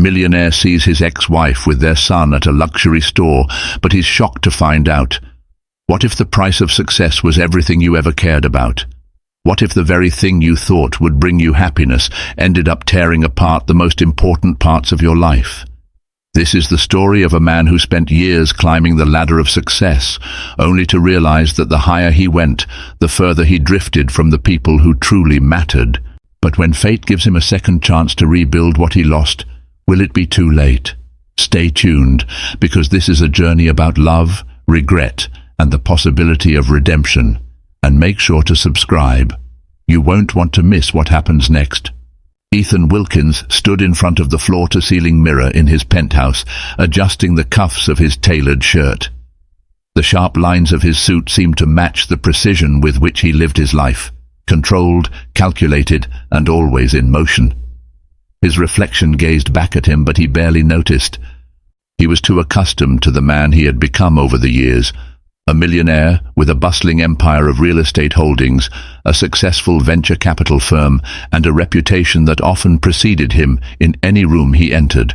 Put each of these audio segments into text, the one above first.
Millionaire sees his ex-wife with their son at a luxury store, but he's shocked to find out. What if the price of success was everything you ever cared about? What if the very thing you thought would bring you happiness ended up tearing apart the most important parts of your life? This is the story of a man who spent years climbing the ladder of success, only to realize that the higher he went, the further he drifted from the people who truly mattered. But when fate gives him a second chance to rebuild what he lost, will it be too late? Stay tuned, because this is a journey about love, regret, and the possibility of redemption. And make sure to subscribe. You won't want to miss what happens next. Ethan Wilkins stood in front of the floor-to-ceiling mirror in his penthouse, adjusting the cuffs of his tailored shirt. The sharp lines of his suit seemed to match the precision with which he lived his life, controlled, calculated, and always in motion. His reflection gazed back at him, but he barely noticed. He was too accustomed to the man he had become over the years, a millionaire with a bustling empire of real estate holdings, a successful venture capital firm, and a reputation that often preceded him in any room he entered.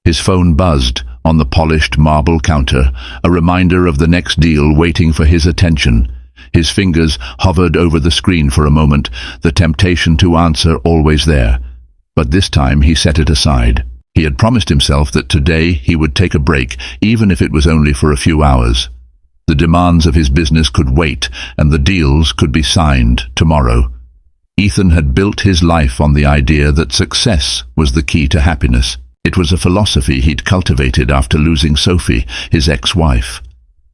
His phone buzzed on the polished marble counter, a reminder of the next deal waiting for his attention. His fingers hovered over the screen for a moment, the temptation to answer always there. But this time he set it aside. He had promised himself that today he would take a break, even if it was only for a few hours. The demands of his business could wait, and the deals could be signed tomorrow. Ethan had built his life on the idea that success was the key to happiness. It was a philosophy he'd cultivated after losing Sophie, his ex-wife.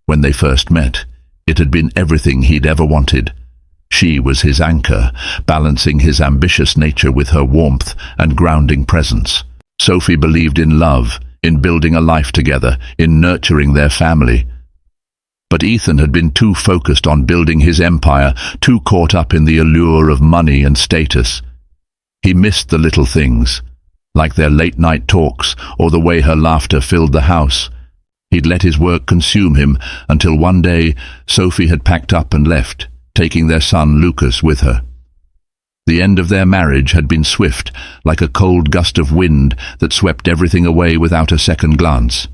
When they first met, it had been everything he'd ever wanted. She was his anchor, balancing his ambitious nature with her warmth and grounding presence. Sophie believed in love, in building a life together, in nurturing their family. But Ethan had been too focused on building his empire, too caught up in the allure of money and status. He missed the little things, like their late-night talks or the way her laughter filled the house. He'd let his work consume him until one day Sophie had packed up and left, taking their son Lucas with her. The end of their marriage had been swift, like a cold gust of wind that swept everything away without a second glance.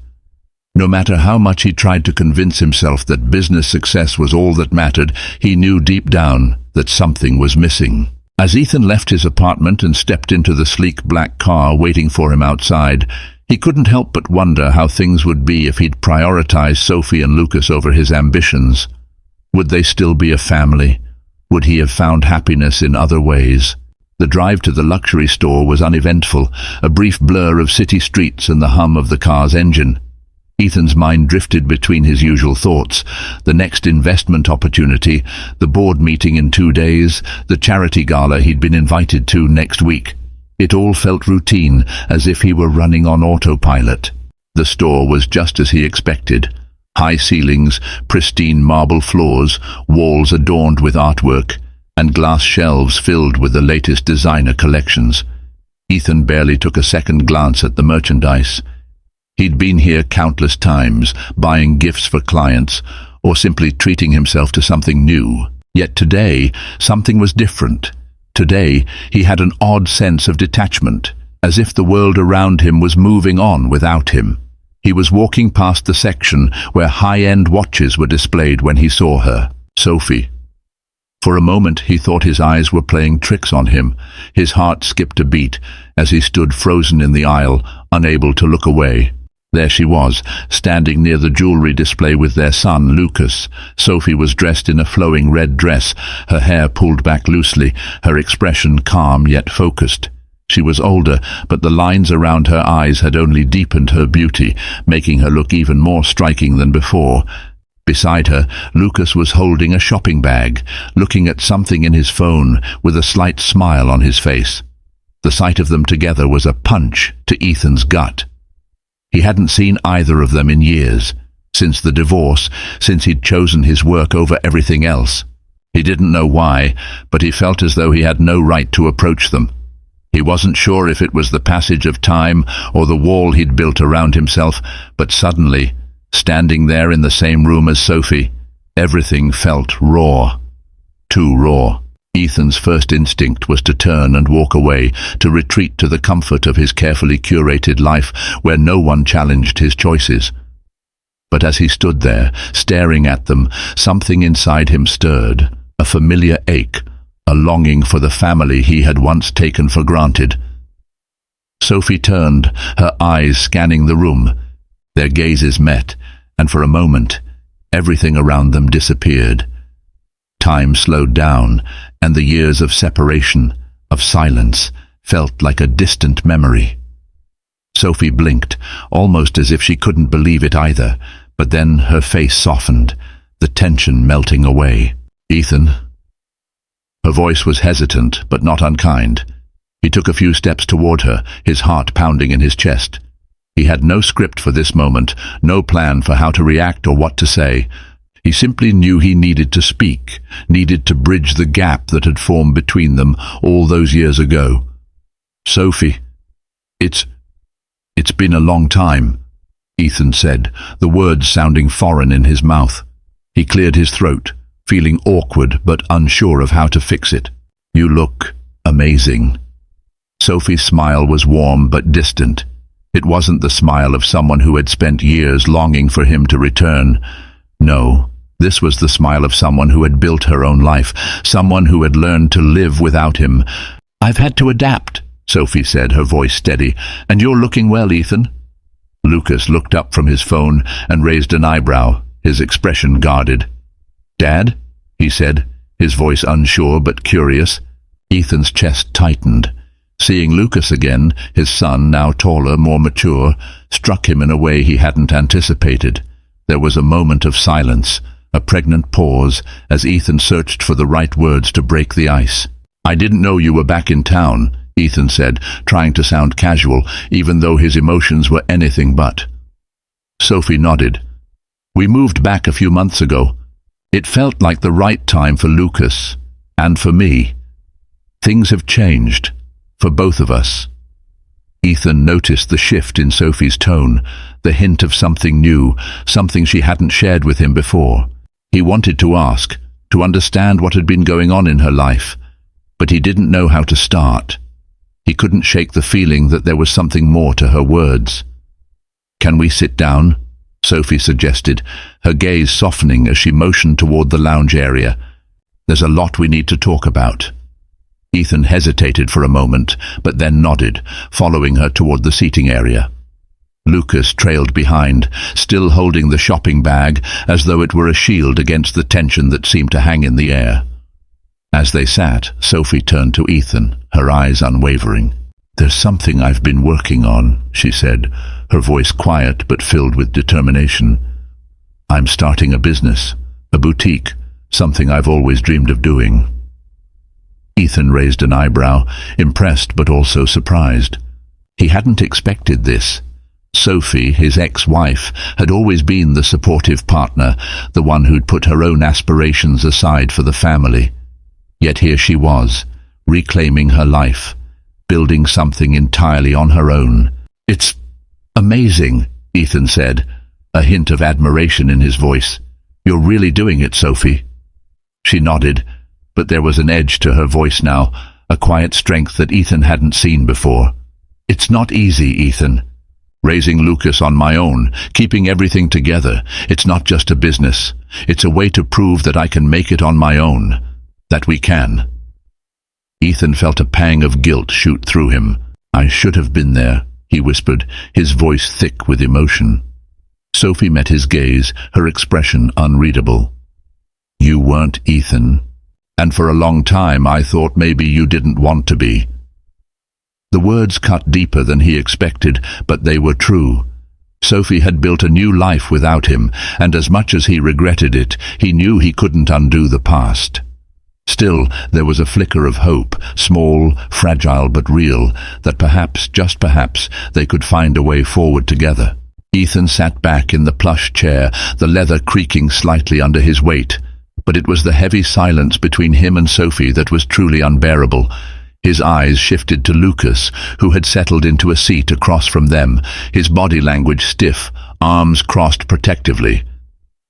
No matter how much he tried to convince himself that business success was all that mattered, he knew deep down that something was missing. As Ethan left his apartment and stepped into the sleek black car waiting for him outside, he couldn't help but wonder how things would be if he'd prioritized Sophie and Lucas over his ambitions. Would they still be a family? Would he have found happiness in other ways? The drive to the luxury store was uneventful, a brief blur of city streets and the hum of the car's engine. Ethan's mind drifted between his usual thoughts: the next investment opportunity, the board meeting in 2 days, the charity gala he'd been invited to next week. It all felt routine, as if he were running on autopilot. The store was just as he expected. High ceilings, pristine marble floors, walls adorned with artwork, and glass shelves filled with the latest designer collections. Ethan barely took a second glance at the merchandise. He'd been here countless times, buying gifts for clients, or simply treating himself to something new. Yet today, something was different. Today, he had an odd sense of detachment, as if the world around him was moving on without him. He was walking past the section where high-end watches were displayed when he saw her, Sophie. For a moment, he thought his eyes were playing tricks on him. His heart skipped a beat as he stood frozen in the aisle, unable to look away. There she was, standing near the jewelry display with their son, Lucas. Sophie was dressed in a flowing red dress, her hair pulled back loosely, her expression calm yet focused. She was older, but the lines around her eyes had only deepened her beauty, making her look even more striking than before. Beside her, Lucas was holding a shopping bag, looking at something in his phone, with a slight smile on his face. The sight of them together was a punch to Ethan's gut. He hadn't seen either of them in years, since the divorce, since he'd chosen his work over everything else. He didn't know why, but he felt as though he had no right to approach them. He wasn't sure if it was the passage of time or the wall he'd built around himself, but suddenly, standing there in the same room as Sophie, everything felt raw. Too raw. Ethan's first instinct was to turn and walk away, to retreat to the comfort of his carefully curated life where no one challenged his choices. But as he stood there, staring at them, something inside him stirred, a familiar ache, a longing for the family he had once taken for granted. Sophie turned, her eyes scanning the room. Their gazes met, and for a moment, everything around them disappeared. Time slowed down, and the years of separation, of silence, felt like a distant memory. Sophie blinked, almost as if she couldn't believe it either, but then her face softened, the tension melting away. "Ethan?" Her voice was hesitant, but not unkind. He took a few steps toward her, his heart pounding in his chest. He had no script for this moment, no plan for how to react or what to say. He simply knew he needed to speak, needed to bridge the gap that had formed between them all those years ago. "Sophie, it's been a long time," Ethan said, the words sounding foreign in his mouth. He cleared his throat, feeling awkward but unsure of how to fix it. "You look amazing." Sophie's smile was warm but distant. It wasn't the smile of someone who had spent years longing for him to return. No, this was the smile of someone who had built her own life, someone who had learned to live without him. "I've had to adapt," Sophie said, her voice steady. "And you're looking well, Ethan." Lucas looked up from his phone and raised an eyebrow, his expression guarded. "Dad?" he said, his voice unsure but curious. Ethan's chest tightened. Seeing Lucas again, his son, now taller, more mature, struck him in a way he hadn't anticipated. There was a moment of silence, a pregnant pause, as Ethan searched for the right words to break the ice. "I didn't know you were back in town," Ethan said, trying to sound casual, even though his emotions were anything but. Sophie nodded. "We moved back a few months ago. It felt like the right time for Lucas, and for me. Things have changed, for both of us." Ethan noticed the shift in Sophie's tone, the hint of something new, something she hadn't shared with him before. He wanted to ask, to understand what had been going on in her life, but he didn't know how to start. He couldn't shake the feeling that there was something more to her words. "Can we sit down?" Sophie suggested, her gaze softening as she motioned toward the lounge area. "There's a lot we need to talk about." Ethan hesitated for a moment, but then nodded, following her toward the seating area. Lucas trailed behind, still holding the shopping bag as though it were a shield against the tension that seemed to hang in the air. As they sat, Sophie turned to Ethan, her eyes unwavering. "There's something I've been working on," she said, her voice quiet but filled with determination. "I'm starting a business, a boutique, something I've always dreamed of doing." Ethan raised an eyebrow, impressed but also surprised. He hadn't expected this. Sophie, his ex-wife, had always been the supportive partner, the one who'd put her own aspirations aside for the family. Yet here she was, reclaiming her life, building something entirely on her own. "It's amazing," Ethan said, a hint of admiration in his voice. "You're really doing it, Sophie." She nodded, but there was an edge to her voice now, a quiet strength that Ethan hadn't seen before. "It's not easy, Ethan. Raising Lucas on my own, keeping everything together. It's not just a business. It's a way to prove that I can make it on my own. That we can." Ethan felt a pang of guilt shoot through him. "I should have been there," he whispered, his voice thick with emotion. Sophie met his gaze, her expression unreadable. "You weren't, Ethan. And for a long time I thought maybe you didn't want to be." The words cut deeper than he expected, but they were true. Sophie had built a new life without him, and as much as he regretted it, he knew he couldn't undo the past. Still, there was a flicker of hope, small, fragile but real, that perhaps, just perhaps, they could find a way forward together. Ethan sat back in the plush chair, the leather creaking slightly under his weight. But it was the heavy silence between him and Sophie that was truly unbearable. His eyes shifted to Lucas, who had settled into a seat across from them, his body language stiff, arms crossed protectively.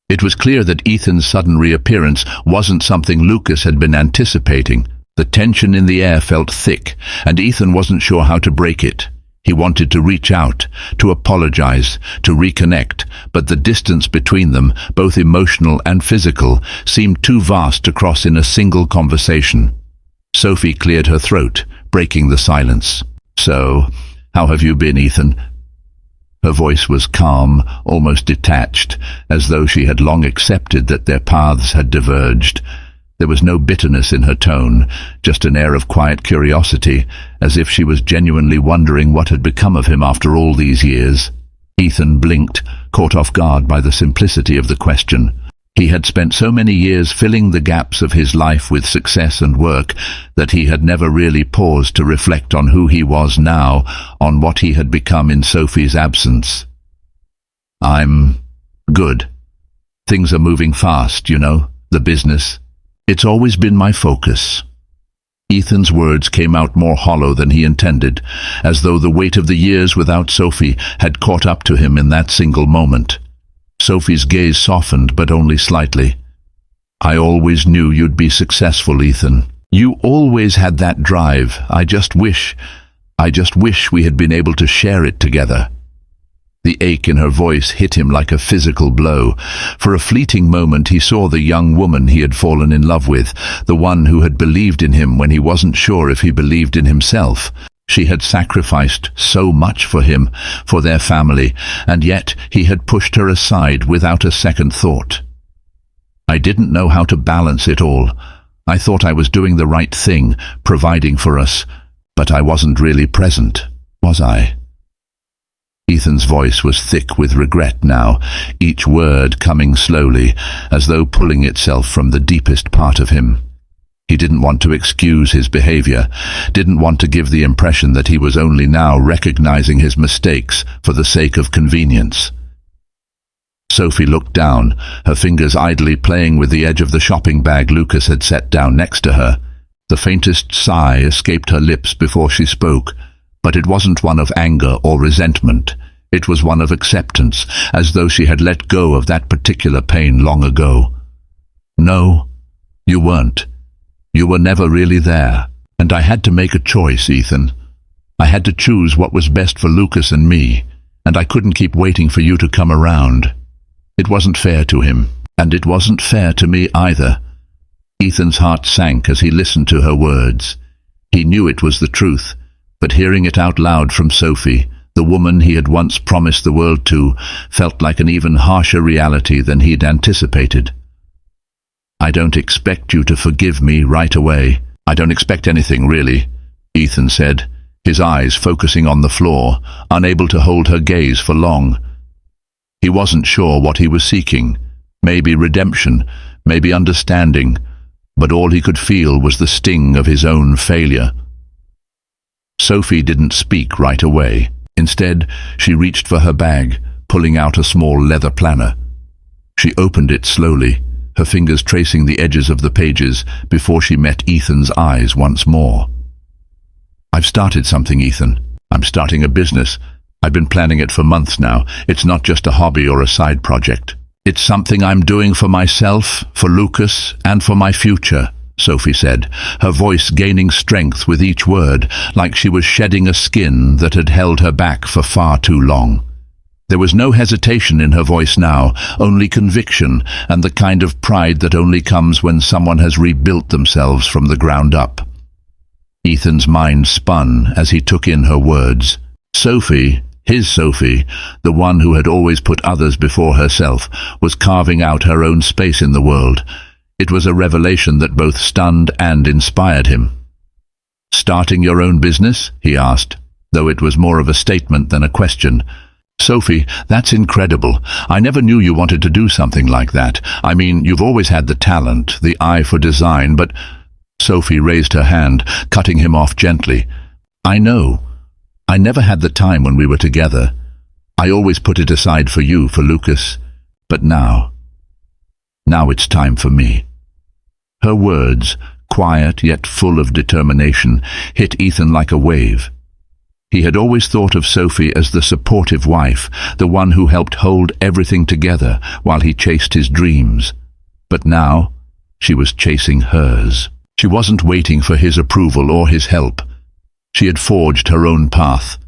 It was clear that Ethan's sudden reappearance wasn't something Lucas had been anticipating. The tension in the air felt thick, and Ethan wasn't sure how to break it. He wanted to reach out, to apologize, to reconnect, but the distance between them, both emotional and physical, seemed too vast to cross in a single conversation. Sophie cleared her throat, breaking the silence. "So, how have you been, Ethan?" Her voice was calm, almost detached, as though she had long accepted that their paths had diverged. There was no bitterness in her tone, just an air of quiet curiosity, as if she was genuinely wondering what had become of him after all these years. Ethan blinked, caught off guard by the simplicity of the question. He had spent so many years filling the gaps of his life with success and work that he had never really paused to reflect on who he was now, on what he had become in Sophie's absence. "I'm good. Things are moving fast, you know, the business. It's always been my focus." Ethan's words came out more hollow than he intended, as though the weight of the years without Sophie had caught up to him in that single moment. Sophie's gaze softened, but only slightly. "I always knew you'd be successful, Ethan. You always had that drive. I just wish we had been able to share it together." The ache in her voice hit him like a physical blow. For a fleeting moment he saw the young woman he had fallen in love with, the one who had believed in him when he wasn't sure if he believed in himself. She had sacrificed so much for him, for their family, and yet he had pushed her aside without a second thought. "I didn't know how to balance it all. I thought I was doing the right thing, providing for us, but I wasn't really present, was I?" Ethan's voice was thick with regret now, each word coming slowly, as though pulling itself from the deepest part of him. He didn't want to excuse his behavior, didn't want to give the impression that he was only now recognizing his mistakes for the sake of convenience. Sophie looked down, her fingers idly playing with the edge of the shopping bag Lucas had set down next to her. The faintest sigh escaped her lips before she spoke, but it wasn't one of anger or resentment. It was one of acceptance, as though she had let go of that particular pain long ago. "No, you weren't. You were never really there. And I had to make a choice, Ethan. I had to choose what was best for Lucas and me, and I couldn't keep waiting for you to come around. It wasn't fair to him, and it wasn't fair to me either." Ethan's heart sank as he listened to her words. He knew it was the truth, but hearing it out loud from Sophie, the woman he had once promised the world to, felt like an even harsher reality than he'd anticipated. "I don't expect you to forgive me right away. I don't expect anything, really," Ethan said, his eyes focusing on the floor, unable to hold her gaze for long. He wasn't sure what he was seeking. Maybe redemption, maybe understanding, but all he could feel was the sting of his own failure. Sophie didn't speak right away. Instead, she reached for her bag, pulling out a small leather planner. She opened it slowly, her fingers tracing the edges of the pages before she met Ethan's eyes once more. "I've started something, Ethan. I'm starting a business. I've been planning it for months now. It's not just a hobby or a side project. It's something I'm doing for myself, for Lucas, and for my future," Sophie said, her voice gaining strength with each word, like she was shedding a skin that had held her back for far too long. There was no hesitation in her voice now, only conviction, and the kind of pride that only comes when someone has rebuilt themselves from the ground up. Ethan's mind spun as he took in her words. Sophie, his Sophie, the one who had always put others before herself, was carving out her own space in the world. It was a revelation that both stunned and inspired him. "Starting your own business?" he asked, though it was more of a statement than a question. "Sophie, that's incredible. I never knew you wanted to do something like that. I mean, you've always had the talent, the eye for design, but—" Sophie raised her hand, cutting him off gently. "I know. I never had the time when we were together. I always put it aside for you, for Lucas. But now it's time for me." Her words, quiet yet full of determination, hit Ethan like a wave. He had always thought of Sophie as the supportive wife, the one who helped hold everything together while he chased his dreams. But now she was chasing hers. She wasn't waiting for his approval or his help. She had forged her own path.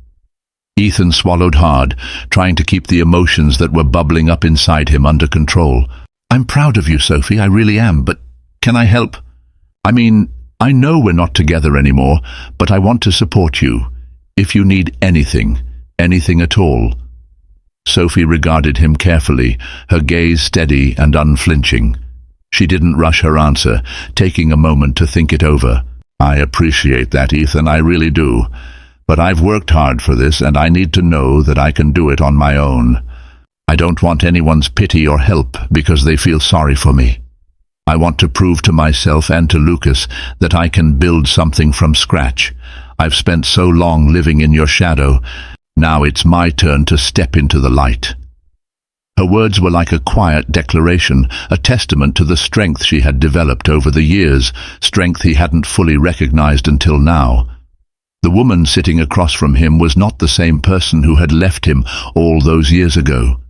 Ethan swallowed hard, trying to keep the emotions that were bubbling up inside him under control. "I'm proud of you, Sophie, I really am, but can I help? I mean, I know we're not together anymore, but I want to support you. If you need anything, anything at all." Sophie regarded him carefully, her gaze steady and unflinching. She didn't rush her answer, taking a moment to think it over. "I appreciate that, Ethan, I really do. But I've worked hard for this, and I need to know that I can do it on my own. I don't want anyone's pity or help because they feel sorry for me. I want to prove to myself and to Lucas that I can build something from scratch. I've spent so long living in your shadow. Now it's my turn to step into the light." Her words were like a quiet declaration, a testament to the strength she had developed over the years, strength he hadn't fully recognized until now. The woman sitting across from him was not the same person who had left him all those years ago.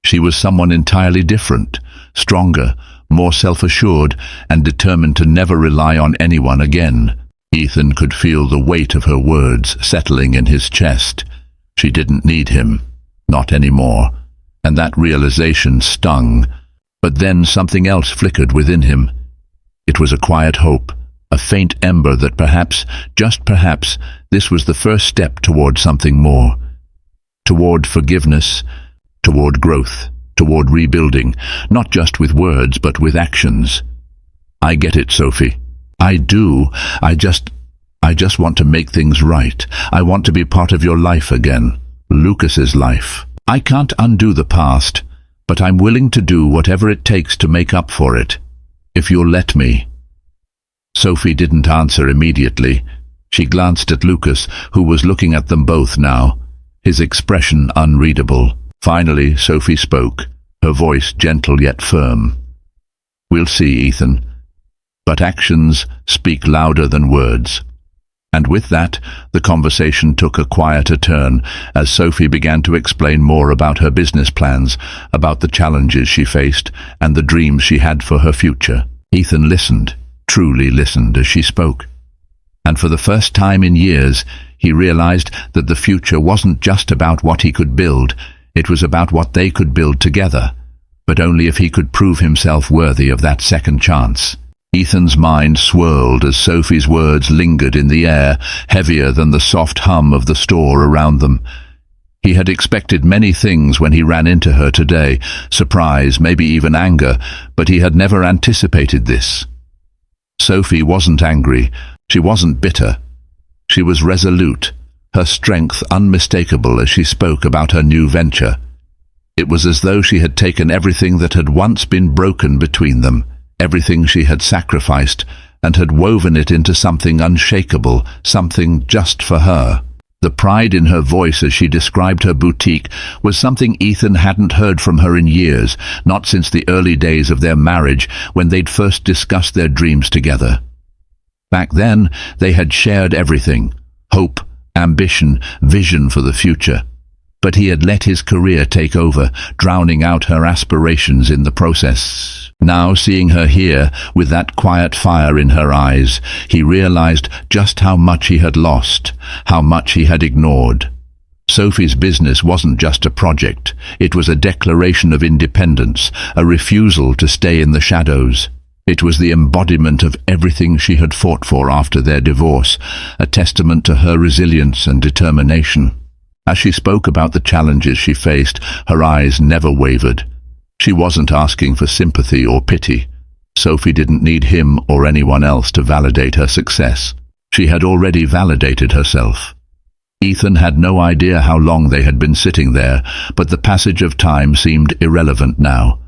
She was someone entirely different, stronger, more self-assured, and determined to never rely on anyone again. Ethan could feel the weight of her words settling in his chest. She didn't need him, not anymore, and that realization stung. But then something else flickered within him. It was a quiet hope, a faint ember that perhaps, just perhaps, this was the first step toward something more. Toward forgiveness, toward growth, toward rebuilding, not just with words but with actions. "I get it, Sophie. I do. I just want to make things right. I want to be part of your life again, Lucas's life. I can't undo the past, but I'm willing to do whatever it takes to make up for it, if you'll let me." Sophie didn't answer immediately. She glanced at Lucas, who was looking at them both now, his expression unreadable. Finally, Sophie spoke, her voice gentle yet firm. "We'll see, Ethan. But actions speak louder than words." And with that, the conversation took a quieter turn as Sophie began to explain more about her business plans, about the challenges she faced, and the dreams she had for her future. Ethan listened, truly listened as she spoke. And for the first time in years, he realized that the future wasn't just about what he could build, it was about what they could build together, but only if he could prove himself worthy of that second chance. Ethan's mind swirled as Sophie's words lingered in the air, heavier than the soft hum of the store around them. He had expected many things when he ran into her today, surprise, maybe even anger, but he had never anticipated this. Sophie wasn't angry, she wasn't bitter. She was resolute, her strength unmistakable as she spoke about her new venture. It was as though she had taken everything that had once been broken between them, everything she had sacrificed, and had woven it into something unshakable, something just for her. The pride in her voice as she described her boutique was something Ethan hadn't heard from her in years, not since the early days of their marriage when they'd first discussed their dreams together. Back then, they had shared everything: hope, ambition, vision for the future. But he had let his career take over, drowning out her aspirations in the process. Now, seeing her here, with that quiet fire in her eyes, he realized just how much he had lost, how much he had ignored. Sophie's business wasn't just a project, it was a declaration of independence, a refusal to stay in the shadows. It was the embodiment of everything she had fought for after their divorce, a testament to her resilience and determination. As she spoke about the challenges she faced, her eyes never wavered. She wasn't asking for sympathy or pity. Sophie didn't need him or anyone else to validate her success. She had already validated herself. Ethan had no idea how long they had been sitting there, but the passage of time seemed irrelevant now.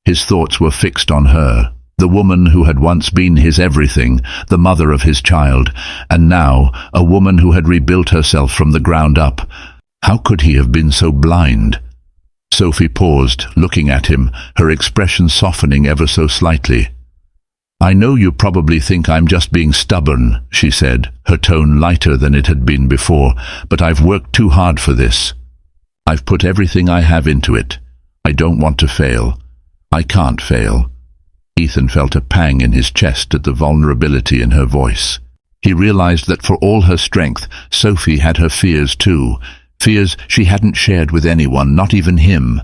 His thoughts were fixed on her, the woman who had once been his everything, the mother of his child, and now a woman who had rebuilt herself from the ground up. How could he have been so blind? Sophie paused, looking at him, her expression softening ever so slightly. "I know you probably think I'm just being stubborn," she said, her tone lighter than it had been before, "but I've worked too hard for this. I've put everything I have into it. I don't want to fail. I can't fail. Ethan felt a pang in his chest at the vulnerability in her voice. He realized that for all her strength, Sophie had her fears too, fears she hadn't shared with anyone, not even him.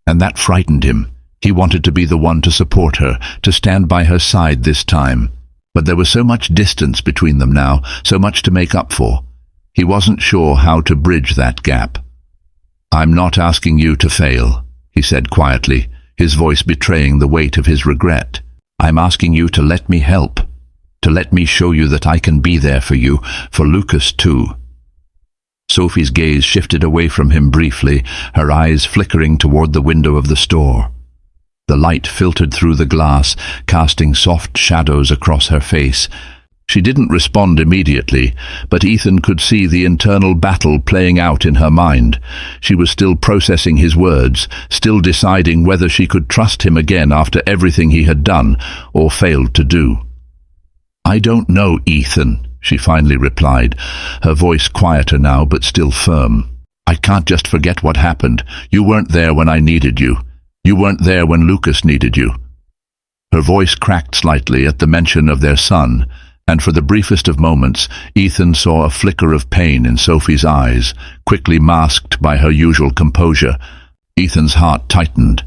And that frightened him. He wanted to be the one to support her, to stand by her side this time. But there was so much distance between them now, so much to make up for. He wasn't sure how to bridge that gap. "I'm not asking you to fail," he said quietly, his voice betraying the weight of his regret. "I'm asking you to let me help, to let me show you that I can be there for you, for Lucas too." Sophie's gaze shifted away from him briefly, her eyes flickering toward the window of the store. The light filtered through the glass, casting soft shadows across her face. She didn't respond immediately, but Ethan could see the internal battle playing out in her mind. She was still processing his words, still deciding whether she could trust him again after everything he had done or failed to do. "I don't know, Ethan," she finally replied, her voice quieter now but still firm. "I can't just forget what happened. You weren't there when I needed you. You weren't there when Lucas needed you." Her voice cracked slightly at the mention of their son, and for the briefest of moments, Ethan saw a flicker of pain in Sophie's eyes, quickly masked by her usual composure. Ethan's heart tightened.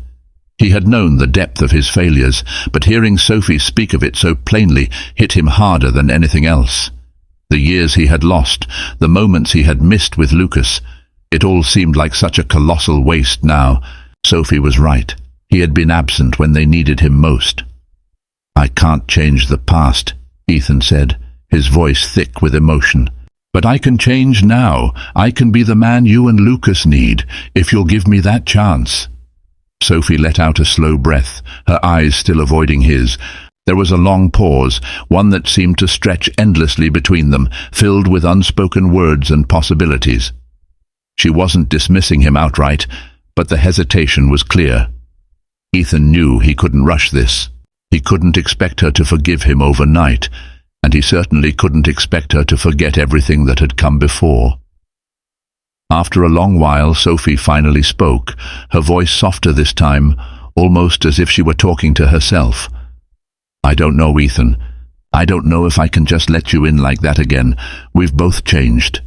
He had known the depth of his failures, but hearing Sophie speak of it so plainly hit him harder than anything else. The years he had lost, the moments he had missed with Lucas, it all seemed like such a colossal waste now. Sophie was right. He had been absent when they needed him most. "I can't change the past," Ethan said, his voice thick with emotion. "But I can change now. I can be the man you and Lucas need, if you'll give me that chance." Sophie let out a slow breath, her eyes still avoiding his. There was a long pause, one that seemed to stretch endlessly between them, filled with unspoken words and possibilities. She wasn't dismissing him outright, but the hesitation was clear. Ethan knew he couldn't rush this. He couldn't expect her to forgive him overnight, and he certainly couldn't expect her to forget everything that had come before. After a long while, Sophie finally spoke, her voice softer this time, almost as if she were talking to herself. "I don't know, Ethan. I don't know if I can just let you in like that again. We've both changed.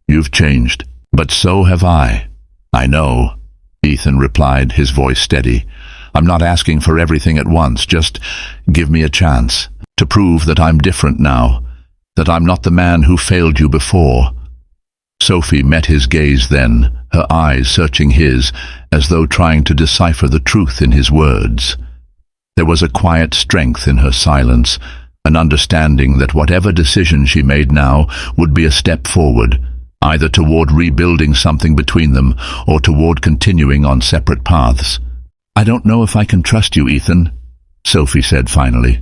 You've changed, but so have I." "I know," Ethan replied, his voice steady. "I'm not asking for everything at once. Just give me a chance to prove that I'm different now, that I'm not the man who failed you before." Sophie met his gaze then, her eyes searching his, as though trying to decipher the truth in his words. There was a quiet strength in her silence, an understanding that whatever decision she made now would be a step forward, either toward rebuilding something between them or toward continuing on separate paths. "I don't know if I can trust you, Ethan," Sophie said finally.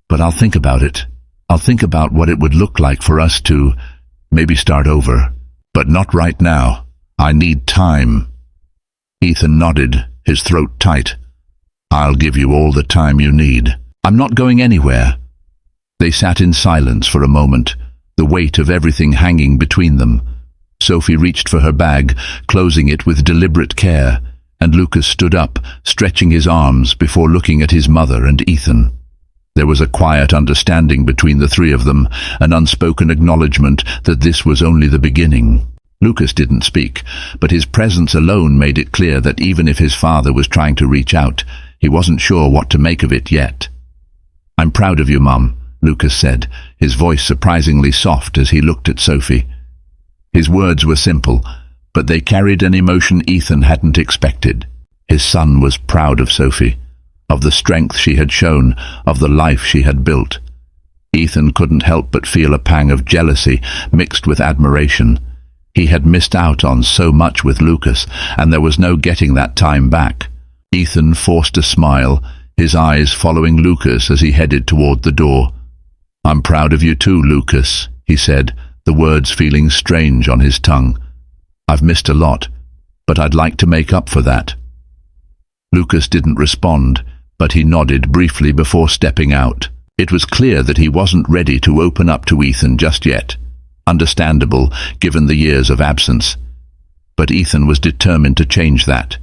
"But I'll think about it. I'll think about what it would look like for us to maybe start over. But not right now. I need time." Ethan nodded, his throat tight. "I'll give you all the time you need. I'm not going anywhere." They sat in silence for a moment, the weight of everything hanging between them. Sophie reached for her bag, closing it with deliberate care, and Lucas stood up, stretching his arms before looking at his mother and Ethan. There was a quiet understanding between the three of them, an unspoken acknowledgement that this was only the beginning. Lucas didn't speak, but his presence alone made it clear that even if his father was trying to reach out, he wasn't sure what to make of it yet. "I'm proud of you, Mum," Lucas said, his voice surprisingly soft as he looked at Sophie. His words were simple, but they carried an emotion Ethan hadn't expected. His son was proud of Sophie, of the strength she had shown, of the life she had built. Ethan couldn't help but feel a pang of jealousy mixed with admiration. He had missed out on so much with Lucas, and there was no getting that time back. Ethan forced a smile, his eyes following Lucas as he headed toward the door. "I'm proud of you too, Lucas," he said, the words feeling strange on his tongue. "I've missed a lot, but I'd like to make up for that." Lucas didn't respond, but he nodded briefly before stepping out. It was clear that he wasn't ready to open up to Ethan just yet. Understandable, given the years of absence. But Ethan was determined to change that.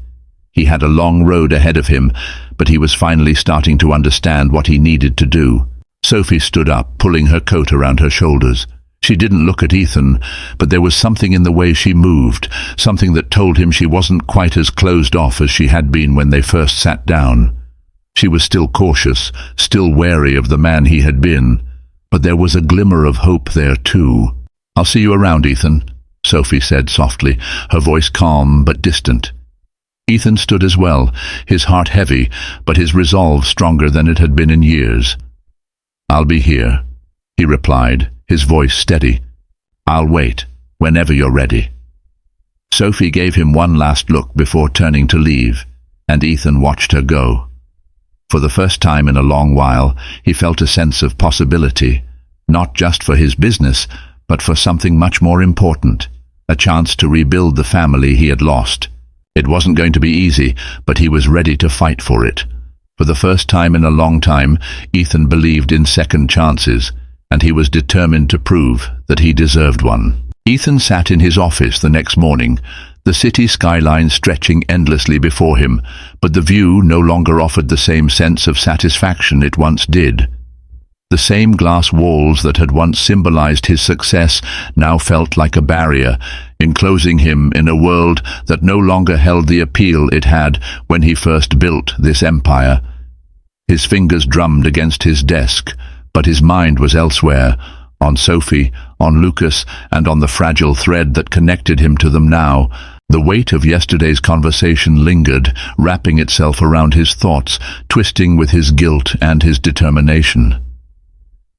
He had a long road ahead of him, but he was finally starting to understand what he needed to do. Sophie stood up, pulling her coat around her shoulders. She didn't look at Ethan, but there was something in the way she moved, something that told him she wasn't quite as closed off as she had been when they first sat down. She was still cautious, still wary of the man he had been, but there was a glimmer of hope there too. "I'll see you around, Ethan," Sophie said softly, her voice calm but distant. Ethan stood as well, his heart heavy, but his resolve stronger than it had been in years. "I'll be here," he replied, his voice steady. "I'll wait, whenever you're ready." Sophie gave him one last look before turning to leave, and Ethan watched her go. For the first time in a long while, he felt a sense of possibility, not just for his business, but for something much more important, a chance to rebuild the family he had lost. It wasn't going to be easy, but he was ready to fight for it. For the first time in a long time, Ethan believed in second chances, and he was determined to prove that he deserved one. Ethan sat in his office the next morning, the city skyline stretching endlessly before him, but the view no longer offered the same sense of satisfaction it once did. The same glass walls that had once symbolized his success now felt like a barrier, enclosing him in a world that no longer held the appeal it had when he first built this empire. His fingers drummed against his desk, but his mind was elsewhere, on Sophie, on Lucas, and on the fragile thread that connected him to them now. The weight of yesterday's conversation lingered, wrapping itself around his thoughts, twisting with his guilt and his determination.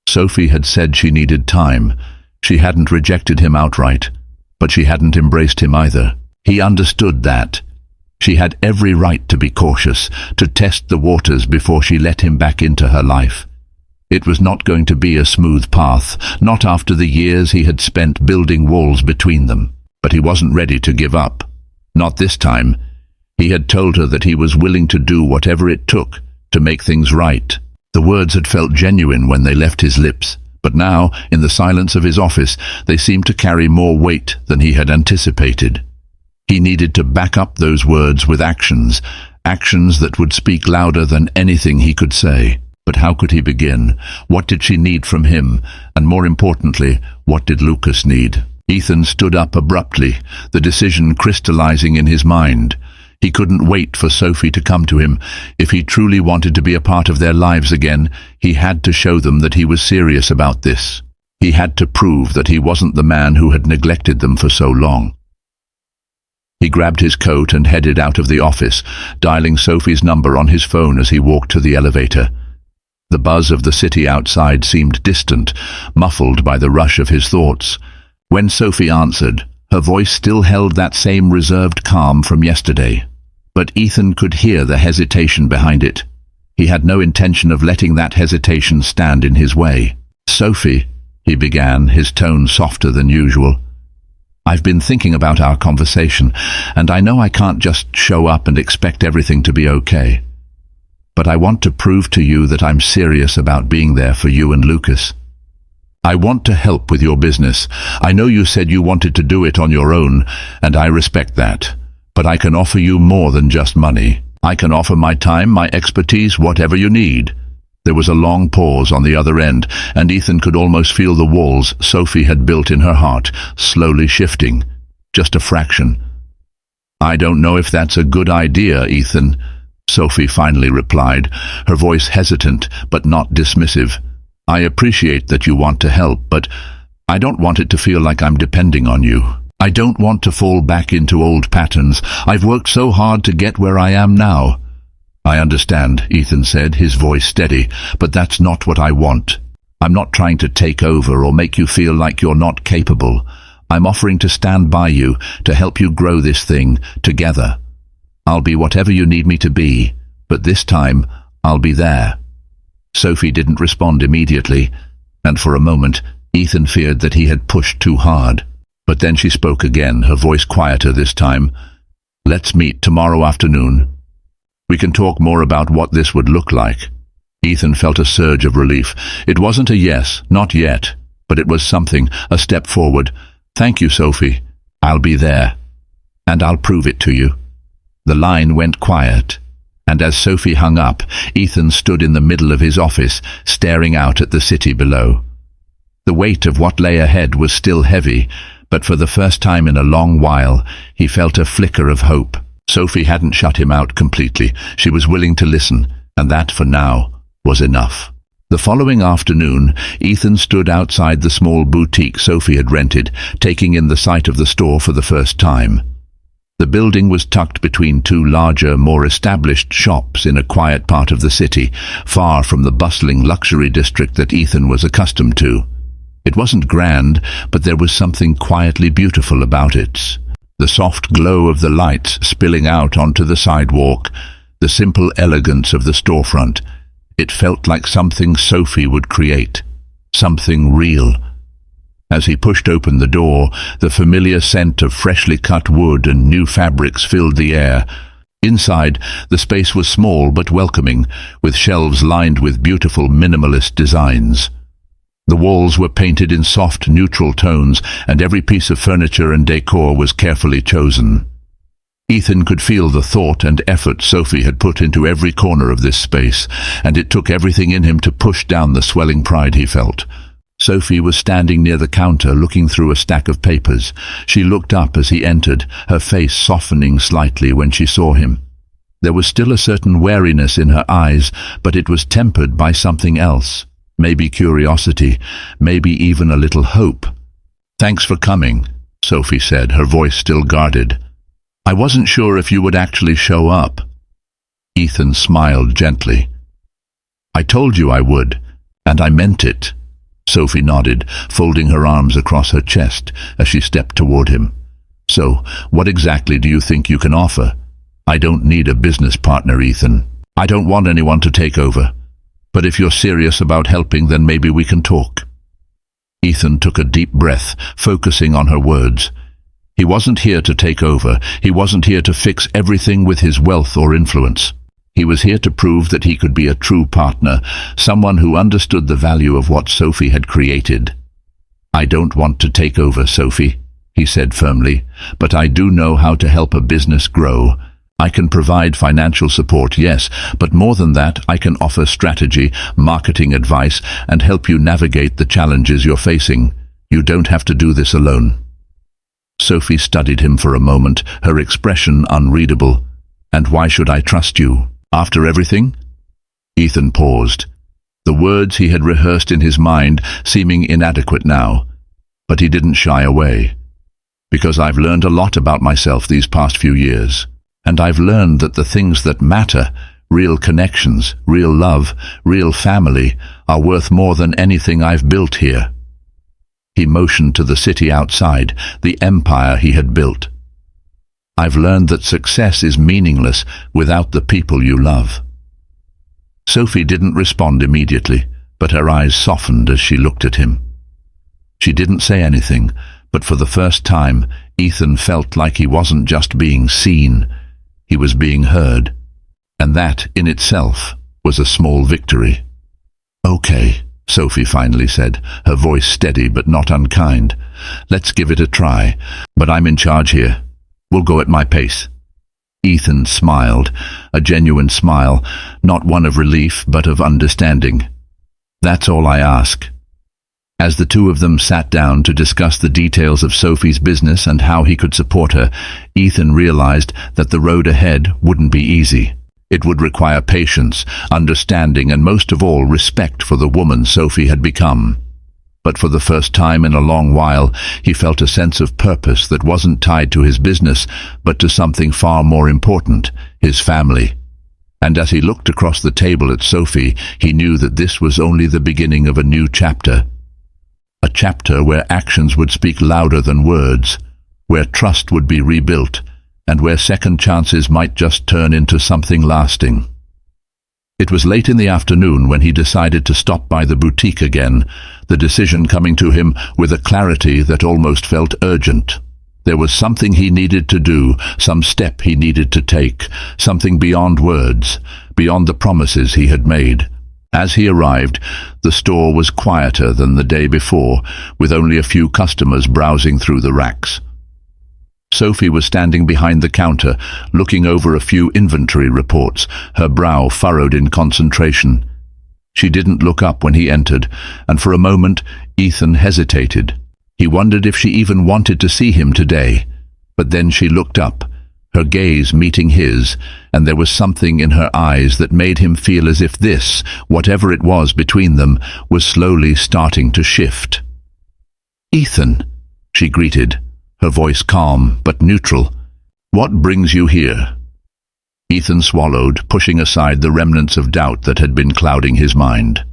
Sophie had said she needed time. She hadn't rejected him outright, but she hadn't embraced him either. He understood that. She had every right to be cautious, to test the waters before she let him back into her life. It was not going to be a smooth path, not after the years he had spent building walls between them. But he wasn't ready to give up. Not this time. He had told her that he was willing to do whatever it took to make things right. The words had felt genuine when they left his lips, but now, in the silence of his office, they seemed to carry more weight than he had anticipated. He needed to back up those words with actions, actions that would speak louder than anything he could say. But how could he begin? What did she need from him? And more importantly, what did Lucas need? Ethan stood up abruptly, the decision crystallizing in his mind. He couldn't wait for Sophie to come to him. If he truly wanted to be a part of their lives again, he had to show them that he was serious about this. He had to prove that he wasn't the man who had neglected them for so long. He grabbed his coat and headed out of the office, dialing Sophie's number on his phone as he walked to the elevator. The buzz of the city outside seemed distant, muffled by the rush of his thoughts. When Sophie answered, her voice still held that same reserved calm from yesterday. But Ethan could hear the hesitation behind it. He had no intention of letting that hesitation stand in his way. "Sophie," he began, his tone softer than usual. "I've been thinking about our conversation, and I know I can't just show up and expect everything to be okay. But I want to prove to you that I'm serious about being there for you and Lucas. I want to help with your business. I know you said you wanted to do it on your own, and I respect that. But I can offer you more than just money. I can offer my time, my expertise, whatever you need." There was a long pause on the other end, and Ethan could almost feel the walls Sophie had built in her heart, slowly shifting. Just a fraction. "I don't know if that's a good idea, Ethan," Sophie finally replied, her voice hesitant but not dismissive. "I appreciate that you want to help, but I don't want it to feel like I'm depending on you. I don't want to fall back into old patterns. I've worked so hard to get where I am now." "I understand," Ethan said, his voice steady, "but that's not what I want. I'm not trying to take over or make you feel like you're not capable. I'm offering to stand by you, to help you grow this thing together. I'll be whatever you need me to be, but this time I'll be there." Sophie didn't respond immediately, and for a moment Ethan feared that he had pushed too hard. But then she spoke again, her voice quieter this time. "Let's meet tomorrow afternoon. We can talk more about what this would look like." Ethan felt a surge of relief. It wasn't a yes, not yet, but it was something, a step forward. "Thank you, Sophie. I'll be there. And I'll prove it to you." The line went quiet, and as Sophie hung up, Ethan stood in the middle of his office, staring out at the city below. The weight of what lay ahead was still heavy, but for the first time in a long while, he felt a flicker of hope. Sophie hadn't shut him out completely. She was willing to listen, and that, for now, was enough. The following afternoon, Ethan stood outside the small boutique Sophie had rented, taking in the sight of the store for the first time. The building was tucked between two larger, more established shops in a quiet part of the city, far from the bustling luxury district that Ethan was accustomed to. It wasn't grand, but there was something quietly beautiful about it. The soft glow of the lights spilling out onto the sidewalk, the simple elegance of the storefront. It felt like something Sophie would create, something real. As he pushed open the door, the familiar scent of freshly cut wood and new fabrics filled the air. Inside, the space was small but welcoming, with shelves lined with beautiful minimalist designs. The walls were painted in soft, neutral tones, and every piece of furniture and decor was carefully chosen. Ethan could feel the thought and effort Sophie had put into every corner of this space, and it took everything in him to push down the swelling pride he felt. Sophie was standing near the counter, looking through a stack of papers. She looked up as he entered, her face softening slightly when she saw him. There was still a certain wariness in her eyes, but it was tempered by something else. Maybe curiosity, maybe even a little hope. "Thanks for coming," Sophie said, her voice still guarded. "I wasn't sure if you would actually show up." Ethan smiled gently. "I told you I would, and I meant it." Sophie nodded, folding her arms across her chest as she stepped toward him. "So, what exactly do you think you can offer?" "I don't need a business partner, Ethan. I don't want anyone to take over. But if you're serious about helping, then maybe we can talk." Ethan took a deep breath, focusing on her words. He wasn't here to take over. He wasn't here to fix everything with his wealth or influence. He was here to prove that he could be a true partner, someone who understood the value of what Sophie had created. "I don't want to take over, Sophie," he said firmly, "but I do know how to help a business grow. I can provide financial support, yes, but more than that, I can offer strategy, marketing advice, and help you navigate the challenges you're facing. You don't have to do this alone." Sophie studied him for a moment, her expression unreadable. "And why should I trust you? After everything?" Ethan paused, the words he had rehearsed in his mind seeming inadequate now. But he didn't shy away. "Because I've learned a lot about myself these past few years. And I've learned that the things that matter, real connections, real love, real family, are worth more than anything I've built here." He motioned to the city outside, the empire he had built. "I've learned that success is meaningless without the people you love." Sophie didn't respond immediately, but her eyes softened as she looked at him. She didn't say anything, but for the first time, Ethan felt like he wasn't just being seen, he was being heard. And that, in itself, was a small victory. "Okay," Sophie finally said, her voice steady but not unkind. "Let's give it a try, but I'm in charge here. We'll go at my pace." Ethan smiled, a genuine smile, not one of relief but of understanding. "That's all I ask." As the two of them sat down to discuss the details of Sophie's business and how he could support her, Ethan realized that the road ahead wouldn't be easy. It would require patience, understanding, and most of all, respect for the woman Sophie had become. But for the first time in a long while, he felt a sense of purpose that wasn't tied to his business, but to something far more important, his family. And as he looked across the table at Sophie, he knew that this was only the beginning of a new chapter. A chapter where actions would speak louder than words, where trust would be rebuilt, and where second chances might just turn into something lasting. It was late in the afternoon when he decided to stop by the boutique again, the decision coming to him with a clarity that almost felt urgent. There was something he needed to do, some step he needed to take, something beyond words, beyond the promises he had made. As he arrived, the store was quieter than the day before, with only a few customers browsing through the racks. Sophie was standing behind the counter, looking over a few inventory reports, her brow furrowed in concentration. She didn't look up when he entered, and for a moment Ethan hesitated. He wondered if she even wanted to see him today. But then she looked up, her gaze meeting his, and there was something in her eyes that made him feel as if this, whatever it was between them, was slowly starting to shift. "Ethan," she greeted, her voice calm but neutral. "What brings you here?" Ethan swallowed, pushing aside the remnants of doubt that had been clouding his mind.